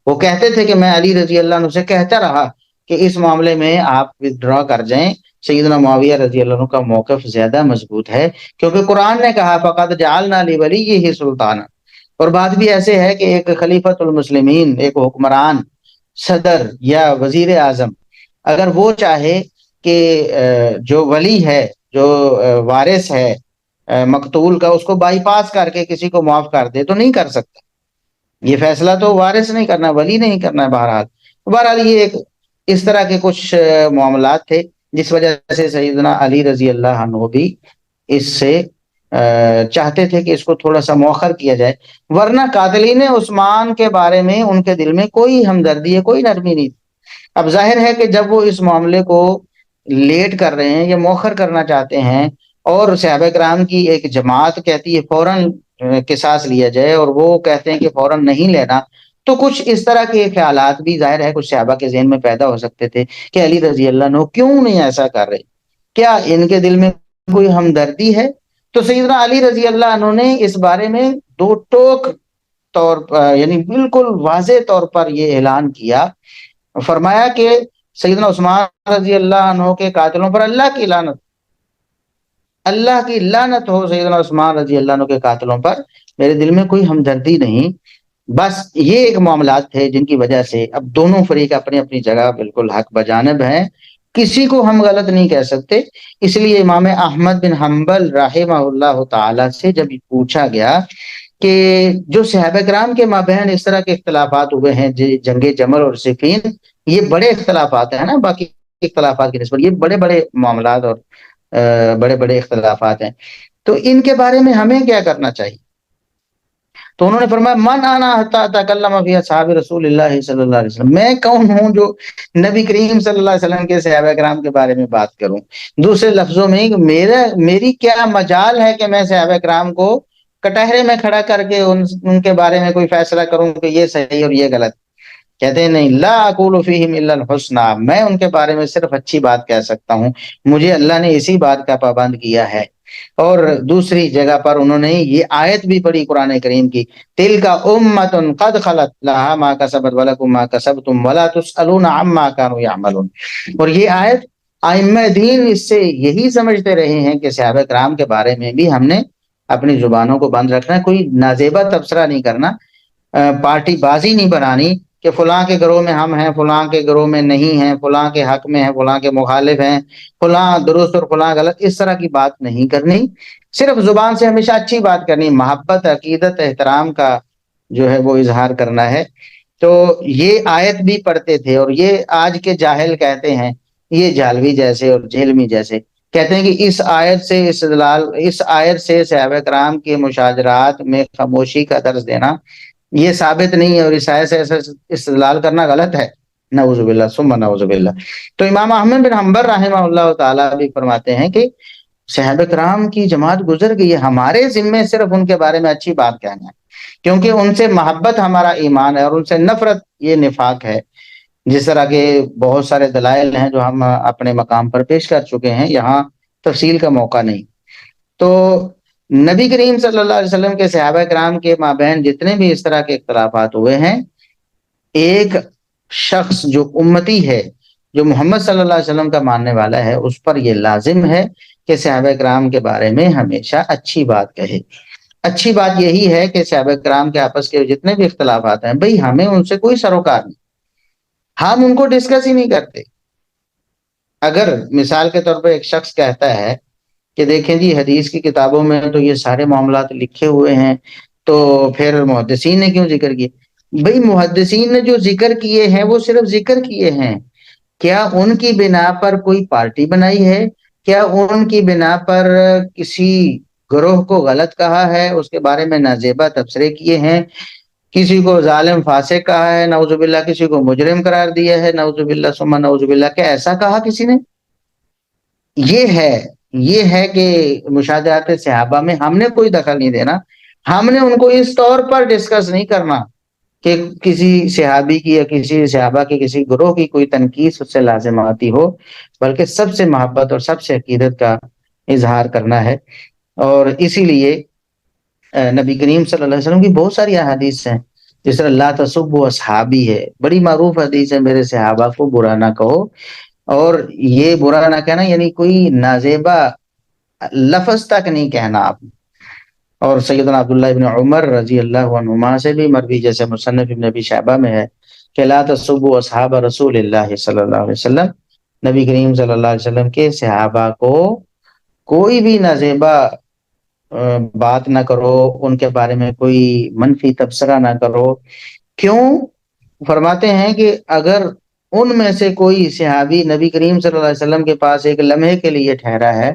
وہ کہتے تھے کہ میں علی رضی اللہ عنہ سے کہتا رہا کہ اس معاملے میں آپ ودرا کر جائیں، سیدنا معاویہ رضی اللہ عنہ کا موقف زیادہ مضبوط ہے، کیونکہ قرآن نے کہا فقط جعلنا لولیہ سلطانا. اور بات بھی ایسے ہے کہ ایک خلیفۃ المسلمین، ایک حکمران، صدر یا وزیر اعظم، اگر وہ چاہے کہ جو ولی ہے، جو وارث ہے مقتول کا، اس کو بائی پاس کر کے کسی کو معاف کر دے تو نہیں کر سکتا. یہ فیصلہ تو وارث نہیں کرنا، ولی نہیں کرنا ہے. بہرحال یہ ایک اس طرح کے کچھ معاملات تھے جس وجہ سے سیدنا علی رضی اللہ عنہ بھی اس سے چاہتے تھے کہ اس کو تھوڑا سا مؤخر کیا جائے، ورنہ قاتلین عثمان کے بارے میں ان کے دل میں کوئی ہمدردی ہے، کوئی نرمی نہیں. اب ظاہر ہے کہ جب وہ اس معاملے کو لیٹ کر رہے ہیں یا مؤخر کرنا چاہتے ہیں، اور صحابہ کرام کی ایک جماعت کہتی ہے فوراً قصاص لیا جائے اور وہ کہتے ہیں کہ فوراً نہیں لینا، تو کچھ اس طرح کے خیالات بھی ظاہر ہے کچھ صحابہ کے ذہن میں پیدا ہو سکتے تھے کہ علی رضی اللہ عنہ کیوں نہیں ایسا کر رہے، کیا ان کے دل میں کوئی ہمدردی ہے. تو سیدنا علی رضی اللہ عنہ نے اس بارے میں دو ٹوک طور پر، یعنی بالکل واضح طور پر یہ اعلان کیا، فرمایا کہ سیدنا عثمان رضی اللہ عنہ کے قاتلوں پر اللہ کی لعنت، اللہ کی لعنت ہو سیدنا عثمان رضی اللہ عنہ کے قاتلوں پر. میرے دل میں کوئی ہمدردی نہیں. بس یہ ایک معاملات تھے جن کی وجہ سے اب دونوں فریق اپنی اپنی جگہ بالکل حق بجانب ہیں، کسی کو ہم غلط نہیں کہہ سکتے. اس لیے امام احمد بن حنبل رحمہ اللہ تعالی سے جب پوچھا گیا کہ جو صحابہ کرام کے مابین اس طرح کے اختلافات ہوئے ہیں، جنگ جمل اور صفین، یہ بڑے اختلافات ہیں نا باقی اختلافات کی نسبت، یہ بڑے بڑے معاملات اور بڑے بڑے اختلافات ہیں، تو ان کے بارے میں ہمیں کیا کرنا چاہیے. تو انہوں نے فرمایا من انا حتی اتکلم فی اصحاب رسول اللہ صلی اللہ علیہ وسلم، میں کون ہوں جو نبی کریم صلی اللہ علیہ وسلم کے صحابہ کرام کے بارے میں بات کروں. دوسرے لفظوں میں میری کیا مجال ہے کہ میں صحابہ کرام کو کٹہرے میں کھڑا کر کے ان کے بارے میں کوئی فیصلہ کروں کہ یہ صحیح اور یہ غلط. کہتے ہیں نہیں، لا اقول فیہم الا الحسنی، میں ان کے بارے میں صرف اچھی بات کہہ سکتا ہوں، مجھے اللہ نے اسی بات کا پابند کیا ہے. اور دوسری جگہ پر انہوں نے یہ آیت بھی پڑھی قرآن کریم کی، تلک امۃ قد خلت لها ما کسبت ولکم ما کسبتم ولا تسألون عما كانوا يعملون. اور یہ آیت ائمہ دین اس سے یہی سمجھتے رہے ہیں کہ صحابہ کرام کے بارے میں بھی ہم نے اپنی زبانوں کو بند رکھنا ہے، کوئی نازیبہ تبصرہ نہیں کرنا، پارٹی بازی نہیں بنانی کہ فلاں کے گروہ میں ہم ہیں، فلاں کے گروہ میں نہیں ہیں، فلاں کے حق میں ہیں، فلاں کے مخالف ہیں، فلاں درست اور فلاں غلط، اس طرح کی بات نہیں کرنی. صرف زبان سے ہمیشہ اچھی بات کرنی، محبت، عقیدت، احترام کا جو ہے وہ اظہار کرنا ہے. تو یہ آیت بھی پڑھتے تھے، اور یہ آج کے جاہل کہتے ہیں، یہ جالوی جیسے اور جہلمی جیسے کہتے ہیں کہ اس آیت سے صحابہ کرام کے مشاجرات میں خاموشی کا درس دینا یہ ثابت نہیں ہے، اور اس آیت سے استدلال کرنا غلط ہے. نعوذ باللہ ثم نعوذ باللہ. تو امام احمد بن حنبل رحمہ اللہ تعالی بھی فرماتے ہیں کہ صحابہ کرام کی جماعت گزر گئی ہے، ہمارے ذمے صرف ان کے بارے میں اچھی بات کہنا ہے، کیونکہ ان سے محبت ہمارا ایمان ہے اور ان سے نفرت یہ نفاق ہے۔ جس طرح کے بہت سارے دلائل ہیں جو ہم اپنے مقام پر پیش کر چکے ہیں، یہاں تفصیل کا موقع نہیں۔ تو نبی کریم صلی اللہ علیہ وسلم کے صحابہ کرام کے مابین جتنے بھی اس طرح کے اختلافات ہوئے ہیں، ایک شخص جو امتی ہے، جو محمد صلی اللہ علیہ وسلم کا ماننے والا ہے، اس پر یہ لازم ہے کہ صحابہ کرام کے بارے میں ہمیشہ اچھی بات کہے۔ اچھی بات یہی ہے کہ صحابہ کرام کے آپس کے جتنے بھی اختلافات ہیں، بھئی ہمیں ان سے کوئی سروکار نہیں، ہم ان کو ڈسکس ہی نہیں کرتے۔ اگر مثال کے طور پر ایک شخص کہتا ہے کہ دیکھیں جی حدیث کی کتابوں میں تو یہ سارے معاملات لکھے ہوئے ہیں، تو پھر محدثین نے کیوں ذکر کیے؟ بھئی محدثین نے جو ذکر کیے ہیں وہ صرف ذکر کیے ہیں، کیا ان کی بنا پر کوئی پارٹی بنائی ہے؟ کیا ان کی بنا پر کسی گروہ کو غلط کہا ہے، اس کے بارے میں نازیبہ تبصرے کیے ہیں، کسی کو ظالم فاسق کہا ہے نعوذ باللہ، کسی کو مجرم قرار دیا ہے نعوذ باللہ ثم نعوذ باللہ، کیا ایسا کہا کسی نے؟ یہ ہے کہ مشاہدات صحابہ میں ہم نے کوئی دخل نہیں دینا، ہم نے ان کو اس طور پر ڈسکس نہیں کرنا کہ کسی صحابی کی یا کسی صحابہ کی کسی گروہ کی کوئی تنقید اس سے لازم آتی ہو، بلکہ سب سے محبت اور سب سے عقیدت کا اظہار کرنا ہے۔ اور اسی لیے نبی کریم صلی اللہ علیہ وسلم کی بہت ساری احادیث ہیں، جس طرح لا تسبوا اصحابی ہے، بڑی معروف حدیث ہے، میرے صحابہ کو برا نہ کہو۔ اور یہ برا نہ کہنا یعنی کوئی نازیبہ لفظ تک نہیں کہنا آپ۔ اور سیدنا عبداللہ ابن عمر رضی اللہ عنہما سے بھی مروی، جیسے مصنف ابن ابی شیبہ میں ہے کہ لا تسبوا اصحاب رسول اللہ صلی اللہ علیہ وسلم، نبی کریم صلی اللہ علیہ وسلم کے صحابہ کو کوئی بھی نازیبہ بات نہ کرو، ان کے بارے میں کوئی منفی تبصرہ نہ کرو۔ کیوں؟ فرماتے ہیں کہ اگر ان میں سے کوئی صحابی نبی کریم صلی اللہ علیہ وسلم کے پاس ایک لمحے کے لیے ٹھہرا ہے،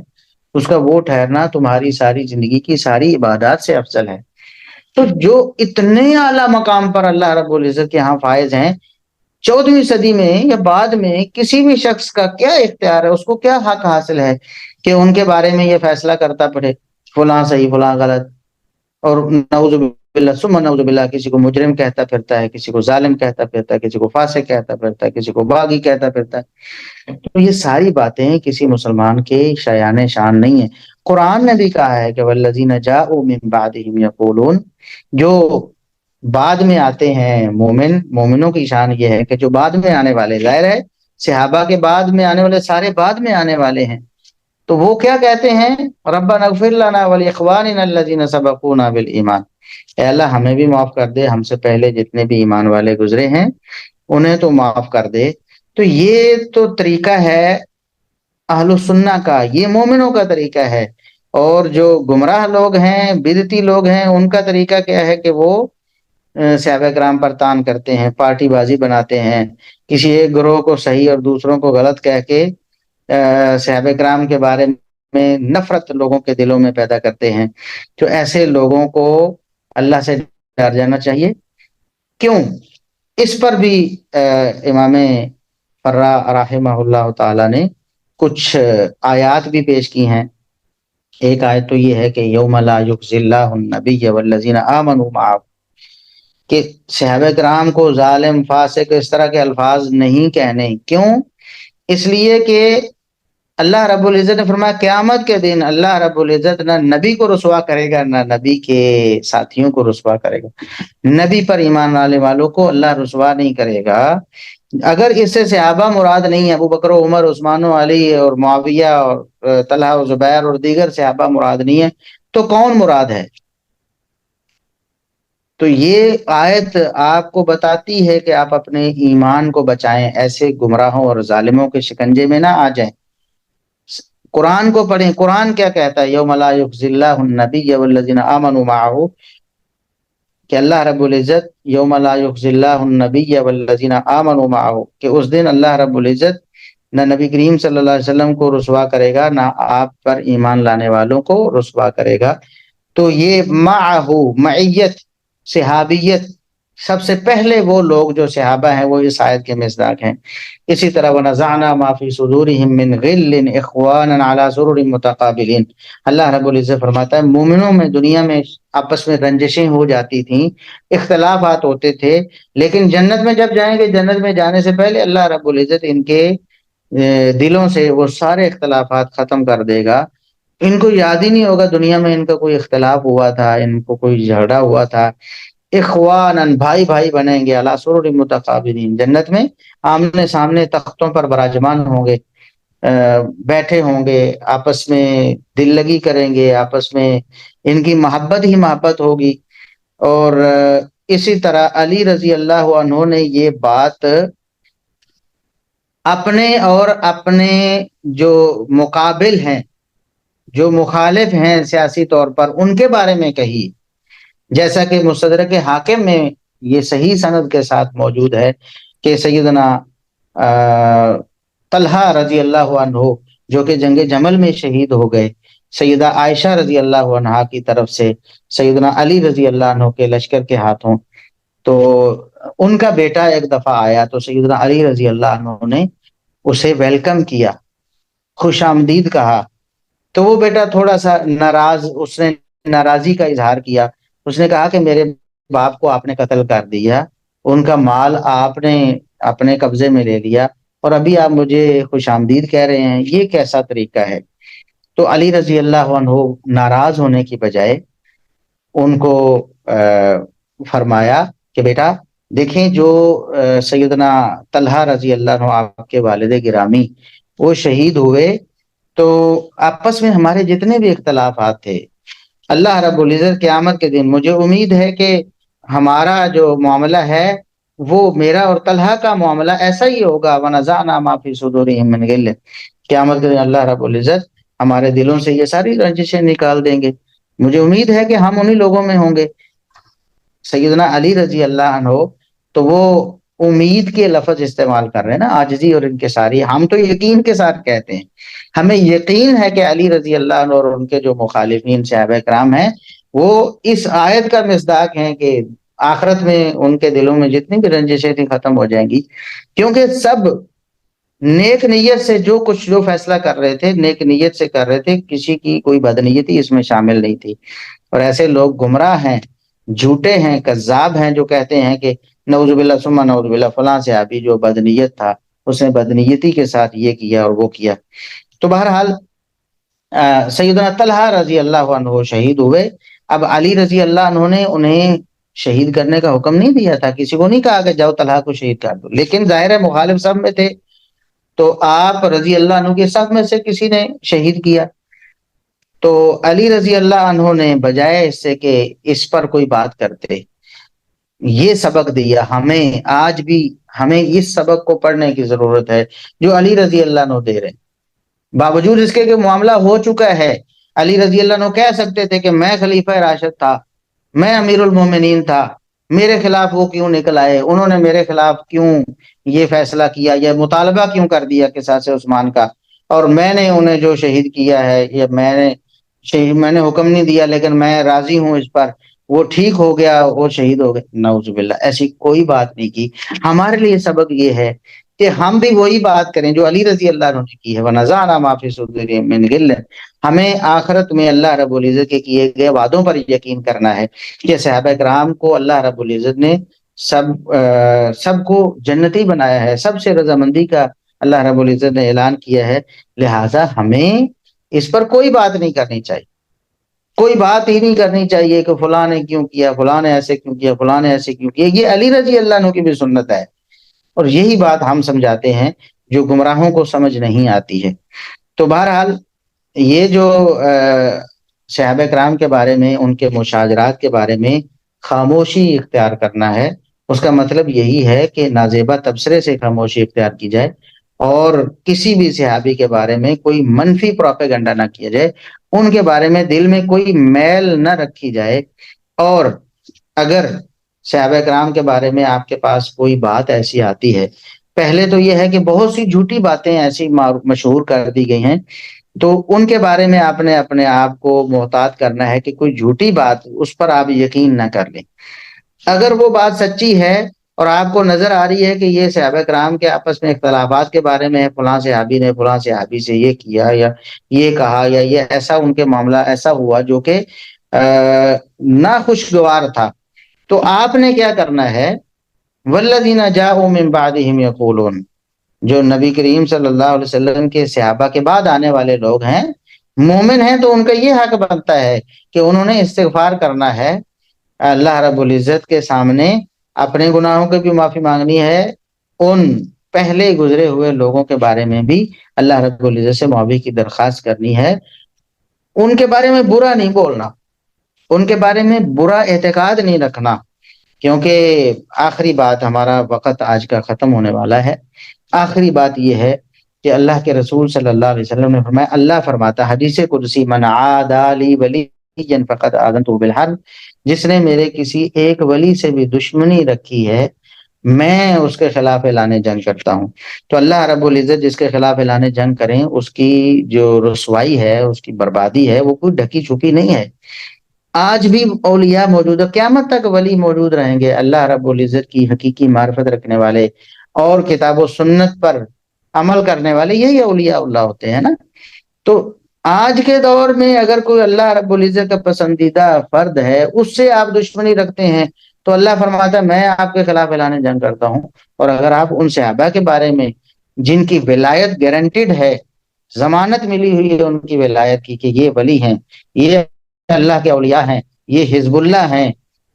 اس کا وہ ٹھہرنا تمہاری ساری زندگی کی ساری عبادات سے افضل ہے۔ تو جو اتنے اعلیٰ مقام پر اللہ رب العزت کے ہاں فائز ہیں، 14ویں صدی میں یا بعد میں کسی بھی شخص کا کیا اختیار ہے، اس کو کیا حق حاصل ہے کہ ان کے بارے میں یہ فیصلہ کرتا پڑے فلاں صحیح فلاں غلط، اور نعوذ باللہ ثم نعوذ باللہ کسی کو مجرم کہتا پھرتا ہے، کسی کو ظالم کہتا پھرتا ہے، کسی کو فاسق کہتا پھرتا ہے، کسی کو باغی کہتا پھرتا ہے۔ تو یہ ساری باتیں کسی مسلمان کے شایان شان نہیں ہیں۔ قرآن نے بھی کہا ہے کہ والذین جاءوا من بعدہم یقولون، جو بعد میں آتے ہیں مومنوں کی شان یہ ہے کہ جو بعد میں آنے والے، ظاہر ہے صحابہ کے بعد میں آنے والے سارے بعد میں آنے والے ہیں، تو وہ کیا کہتے ہیں؟ ربنا اغفر لنا ولاخواننا الذین سبقونا بالایمان، اے اللہ ہمیں بھی معاف کر دے، ہم سے پہلے جتنے بھی ایمان والے گزرے ہیں انہیں تو معاف کر دے۔ تو یہ تو طریقہ ہے اہل السنہ کا، یہ مومنوں کا طریقہ ہے۔ اور جو گمراہ لوگ ہیں، بدعتی لوگ ہیں، ان کا طریقہ کیا ہے کہ وہ صحابہ کرام پر تان کرتے ہیں، پارٹی بازی بناتے ہیں، کسی ایک گروہ کو صحیح اور دوسروں کو غلط کہہ کے صحابہ کرام کے بارے میں نفرت لوگوں کے دلوں میں پیدا کرتے ہیں۔ تو ایسے لوگوں کو اللہ سے ڈر جانا چاہیے۔ کیوں؟ اس پر بھی امام فرا رحمہ اللہ تعالی نے کچھ آیات بھی پیش کی ہیں۔ ایک آیت تو یہ ہے کہ یوم لا یخزی اللہ النبی والذین آمنوا معہ، کہ صحابہ کرام کو ظالم فاسق اس طرح کے الفاظ نہیں کہنے۔ کیوں؟ اس لیے کہ اللہ رب العزت نے فرمایا قیامت کے دن اللہ رب العزت نہ نبی کو رسوا کرے گا، نہ نبی کے ساتھیوں کو رسوا کرے گا۔ نبی پر ایمان لانے والوں کو اللہ رسوا نہیں کرے گا۔ اگر اس سے صحابہ مراد نہیں ہے، ابو بکر و عمر، عثمان و علی اور معاویہ اور طلحہ و زبیر اور دیگر صحابہ مراد نہیں ہے، تو کون مراد ہے؟ تو یہ آیت آپ کو بتاتی ہے کہ آپ اپنے ایمان کو بچائیں، ایسے گمراہوں اور ظالموں کے شکنجے میں نہ آ جائیں۔ قرآن کو پڑھیں، قرآن کیا کہتا ہے؟ یوم لا یخزی اللہ النبی والذین آمنوا معہ، کہ اللہ رب العزت یوم لا یخزی اللہ النبی والذین آمنوا معہ، کہ اس دن اللہ رب العزت نہ نبی کریم صلی اللہ علیہ وسلم کو رسوا کرے گا، نہ آپ پر ایمان لانے والوں کو رسوا کرے گا۔ تو یہ معہ، معیت، صحابیت، سب سے پہلے وہ لوگ جو صحابہ ہیں وہ اس آیت کے مصداق ہیں۔ اسی طرح وَنَزَعْنَا مَا فِي صُدُورِهِم مِّن غِلٍّ إِخْوَانًا عَلَىٰ سُرُرٍ مُتَقَابِلِينَ۔ اللہ رب العزت فرماتا ہے مومنوں میں دنیا میں آپس میں رنجشیں ہو جاتی تھیں، اختلافات ہوتے تھے، لیکن جنت میں جب جائیں گے، جنت میں جانے سے پہلے اللہ رب العزت ان کے دلوں سے وہ سارے اختلافات ختم کر دے گا۔ ان کو یاد ہی نہیں ہوگا دنیا میں ان کا کوئی اختلاف ہوا تھا، ان کو کوئی جھگڑا ہوا تھا۔ اخوانن، بھائی بھائی بنیں گے، علی سرر متقابلین، جنت میں آمنے سامنے تختوں پر براجمان ہوں گے، بیٹھے ہوں گے، آپس میں دل لگی کریں گے، آپس میں ان کی محبت ہی محبت ہوگی۔ اور اسی طرح علی رضی اللہ عنہ نے یہ بات اپنے اور اپنے جو مقابل ہیں، جو مخالف ہیں سیاسی طور پر، ان کے بارے میں کہی، جیسا کہ مستدرک حاکم میں یہ صحیح سند کے ساتھ موجود ہے کہ سیدنا طلحہ رضی اللہ عنہ جو کہ جنگ جمل میں شہید ہو گئے، سیدہ عائشہ رضی اللہ عنہا کی طرف سے سیدنا علی رضی اللہ عنہ کے لشکر کے ہاتھوں، تو ان کا بیٹا ایک دفعہ آیا تو سیدنا علی رضی اللہ عنہ نے اسے ویلکم کیا، خوش آمدید کہا، تو وہ بیٹا تھوڑا سا ناراض، اس نے ناراضی کا اظہار کیا، اس نے کہا کہ میرے باپ کو آپ نے قتل کر دیا، ان کا مال آپ نے اپنے قبضے میں لے لیا، اور ابھی آپ مجھے خوش آمدید کہہ رہے ہیں، یہ کیسا طریقہ ہے؟ تو علی رضی اللہ عنہ ناراض ہونے کی بجائے ان کو فرمایا کہ بیٹا دیکھیں، جو سیدنا طلحہ رضی اللہ عنہ آپ کے والد گرامی وہ شہید ہوئے، تو آپس میں ہمارے جتنے بھی اختلافات تھے، اللہ رب العزت قیامت کے دن مجھے امید ہے کہ ہمارا جو معاملہ ہے وہ میرا اور طلحہ کا معاملہ ایسا ہی ہوگا، وَنَزَعْنَا مَا فِي صُدُورِهِم مِّن غِلٍّ، قیامت کے دن اللہ رب العزت ہمارے دلوں سے یہ ساری رنجشیں نکال دیں گے، مجھے امید ہے کہ ہم انہی لوگوں میں ہوں گے۔ سیدنا علی رضی اللہ عنہ تو وہ امید کے لفظ استعمال کر رہے ہیں نا، عاجزی اور انکساری، ہم تو یقین کے ساتھ کہتے ہیں، ہمیں یقین ہے کہ علی رضی اللہ عنہ اور ان کے جو مخالفین صحابہ کرام ہیں وہ اس آیت کا مصداق ہیں کہ آخرت میں ان کے دلوں میں جتنی بھی رنجشیں تھیں ختم ہو جائیں گی، کیونکہ سب نیک نیت سے جو فیصلہ کر رہے تھے نیک نیت سے کر رہے تھے، کسی کی کوئی بدنیتی اس میں شامل نہیں تھی۔ اور ایسے لوگ گمراہ ہیں، جھوٹے ہیں، کذاب ہیں، جو کہتے ہیں کہ نعوذ باللہ ثم نعوذ باللہ، فلاں صحابی جو بدنیت تھا اس نے بدنیتی کے ساتھ یہ کیا اور وہ کیا۔ تو بہرحال سیدنا طلحہ رضی اللہ عنہ شہید ہوئے۔ اب علی رضی اللہ عنہ نے انہیں شہید کرنے کا حکم نہیں دیا تھا، کسی کو نہیں کہا کہ جاؤ طلحہ کو شہید کر دو، لیکن ظاہر ہے مخالف سب میں تھے، تو آپ رضی اللہ عنہ کے سب میں سے کسی نے شہید کیا۔ تو علی رضی اللہ عنہ نے بجائے اس سے کہ اس پر کوئی بات کرتے، یہ سبق دیا ہمیں، آج بھی ہمیں اس سبق کو پڑھنے کی ضرورت ہے جو علی رضی اللہ عنہ دے رہے ہیں۔ باوجود اس کے کہ معاملہ ہو چکا ہے، علی رضی اللہ عنہ کہہ سکتے تھے کہ میں خلیفہ راشد تھا، میں امیر المومنین تھا، میرے خلاف وہ کیوں نکل آئے، انہوں نے میرے خلاف کیوں یہ فیصلہ کیا، یہ مطالبہ کیوں کر دیا قصاص عثمان کا، اور میں نے انہیں جو شہید کیا ہے، یہ میں نے حکم نہیں دیا لیکن میں راضی ہوں اس پر، وہ ٹھیک ہو گیا، وہ شہید ہو گئے۔ نعوذ باللہ، ایسی کوئی بات نہیں کی۔ ہمارے لیے سبق یہ ہے کہ ہم بھی وہی بات کریں جو علی رضی اللہ عنہ نے کی ہے، وَنَزَعْنَا مَا فِي صُدُورِهِم مِّن غِلٍّ۔ ہمیں آخرت میں اللہ رب العزت کے کیے گئے وعدوں پر یقین کرنا ہے کہ صحابہ کرام کو اللہ رب العزت نے سب کو جنتی بنایا ہے، سب سے رضامندی کا اللہ رب العزت نے اعلان کیا ہے، لہٰذا ہمیں اس پر کوئی بات نہیں کرنی چاہیے، کوئی بات ہی نہیں کرنی چاہیے کہ فلاں نے کیوں کیا، فلاں نے ایسے کیوں کیا، فلاں نے ایسے کیوں کیا۔ یہ علی رضی اللہ عنہ کی بھی سنت ہے، اور یہی بات ہم سمجھاتے ہیں جو گمراہوں کو سمجھ نہیں آتی ہے۔ تو بہرحال یہ جو صحابہ کرام کے بارے میں، ان کے مشاجرات کے بارے میں خاموشی اختیار کرنا ہے، اس کا مطلب یہی ہے کہ نازیبہ تبصرے سے خاموشی اختیار کی جائے، اور کسی بھی صحابی کے بارے میں کوئی منفی پروپیگنڈا نہ کیا جائے، ان کے بارے میں دل میں کوئی میل نہ رکھی جائے۔ اور اگر صحابہ کرام کے بارے میں آپ کے پاس کوئی بات ایسی آتی ہے، پہلے تو یہ ہے کہ بہت سی جھوٹی باتیں ایسی مشہور کر دی گئی ہیں، تو ان کے بارے میں آپ نے اپنے آپ کو محتاط کرنا ہے کہ کوئی جھوٹی بات اس پر آپ یقین نہ کر لیں۔ اگر وہ بات سچی ہے اور آپ کو نظر آ رہی ہے کہ یہ صحابہ کرام کے آپس میں اختلافات کے بارے میں ہے، فلاں صحابی نے فلاں صحابی سے یہ کیا یا یہ کہا یا یہ ایسا ان کے معاملہ ایسا ہوا جو کہ ناخوشگوار تھا، تو آپ نے کیا کرنا ہے؟ والذین جاءوا من بعدہم یقولون، جو نبی کریم صلی اللہ علیہ وسلم کے صحابہ کے بعد آنے والے لوگ ہیں، مومن ہیں، تو ان کا یہ حق بنتا ہے کہ انہوں نے استغفار کرنا ہے اللہ رب العزت کے سامنے، اپنے گناہوں کی بھی معافی مانگنی ہے، ان پہلے گزرے ہوئے لوگوں کے بارے میں بھی اللہ رب العزت سے معافی کی درخواست کرنی ہے، ان کے بارے میں برا نہیں بولنا، ان کے بارے میں برا اعتقاد نہیں رکھنا، کیونکہ آخری بات، ہمارا وقت آج کا ختم ہونے والا ہے، آخری بات یہ ہے کہ اللہ کے رسول صلی اللہ علیہ وسلم نے فرمایا، اللہ فرماتا حدیث قدسی، من عادى لي وليا فقد آذنته بالحرب، جس نے میرے کسی ایک ولی سے بھی دشمنی رکھی ہے میں اس کے خلاف اعلان جنگ کرتا ہوں۔ تو اللہ رب العزت جس کے خلاف اعلان جنگ کریں اس کی جو رسوائی ہے، اس کی بربادی ہے، وہ کوئی ڈھکی چھپی نہیں ہے۔ آج بھی اولیاء موجود ہے، قیامت تک ولی موجود رہیں گے، اللہ رب العزت کی حقیقی معرفت رکھنے والے اور کتاب و سنت پر عمل کرنے والے، یہی اولیاء اللہ ہوتے ہیں نا۔ تو آج کے دور میں اگر کوئی اللہ رب العزت کا پسندیدہ فرد ہے، اس سے آپ دشمنی رکھتے ہیں، تو اللہ فرماتا ہے میں آپ کے خلاف اعلان جنگ کرتا ہوں۔ اور اگر آپ ان صحابہ کے بارے میں جن کی ولایت گارنٹیڈ ہے، ضمانت ملی ہوئی ہے ان کی ولایت کی کہ یہ ولی ہیں، یہ اللہ کے اولیاء ہیں، یہ حزب اللہ ہیں،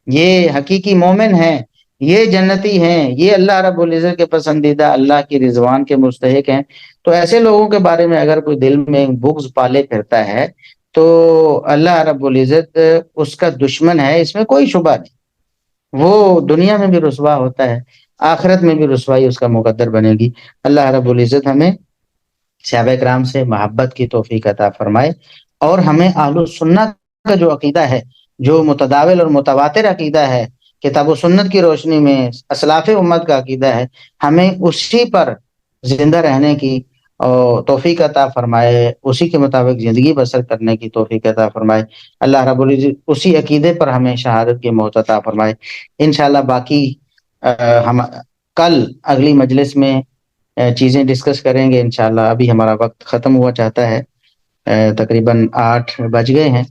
یہ حقیقی مومن ہیں، یہ جنتی ہیں، یہ اللہ رب العزت کے پسندیدہ، اللہ کی رضوان کے مستحق ہیں، تو ایسے لوگوں کے بارے میں اگر کوئی دل میں بغض پالے پھرتا ہے تو اللہ رب العزت اس کا دشمن ہے، اس میں کوئی شبہ نہیں، وہ دنیا میں بھی رسوا ہوتا ہے، آخرت میں بھی رسوائی اس کا مقدر بنے گی۔ اللہ رب العزت ہمیں صحابہ کرام سے محبت کی توفیق عطا فرمائے، اور ہمیں اہل السنت کا جو عقیدہ ہے، جو متداول اور متواتر عقیدہ ہے، کتاب و سنت کی روشنی میں اسلاف امت کا عقیدہ ہے، ہمیں اسی پر زندہ رہنے کی توفیق عطا فرمائے، اسی کے مطابق زندگی بسر کرنے کی توفیق عطا فرمائے۔ اللہ رب العزت اسی عقیدے پر ہمیں شہادت کی موت عطا فرمائے۔ انشاءاللہ باقی ہم کل اگلی مجلس میں چیزیں ڈسکس کریں گے انشاءاللہ۔ ابھی ہمارا وقت ختم ہوا چاہتا ہے، تقریباً 8 بج گئے ہیں۔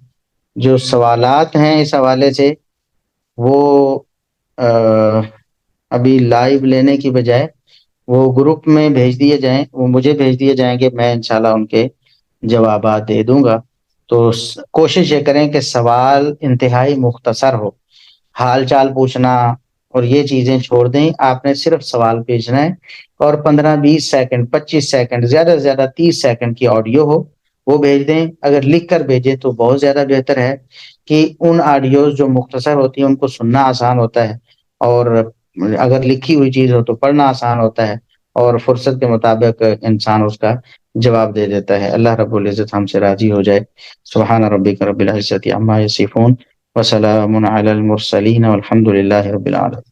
جو سوالات ہیں اس حوالے سے وہ ابھی لائیو لینے کی بجائے وہ گروپ میں بھیج دیے جائیں، وہ مجھے بھیج دیے جائیں گے، میں انشاءاللہ ان کے جوابات دے دوں گا۔ تو کوشش یہ کریں کہ سوال انتہائی مختصر ہو، حال چال پوچھنا اور یہ چیزیں چھوڑ دیں، آپ نے صرف سوال بھیجنا ہے، اور 15-20 سیکنڈ 25 سیکنڈ زیادہ سے زیادہ 30 سیکنڈ کی آڈیو ہو وہ بھیج دیں۔ اگر لکھ کر بھیجیں تو بہت زیادہ بہتر ہے کہ ان آڈیوز جو مختصر ہوتی ہیں ان کو سننا آسان ہوتا ہے، اور اگر لکھی ہوئی چیز ہو تو پڑھنا آسان ہوتا ہے، اور فرصت کے مطابق انسان اس کا جواب دے دیتا ہے۔ اللہ رب العزت ہم سے راضی ہو جائے۔ سبحان ربک رب العزت عما یصفون وسلام علی المرسلین والحمد للہ رب العالمین۔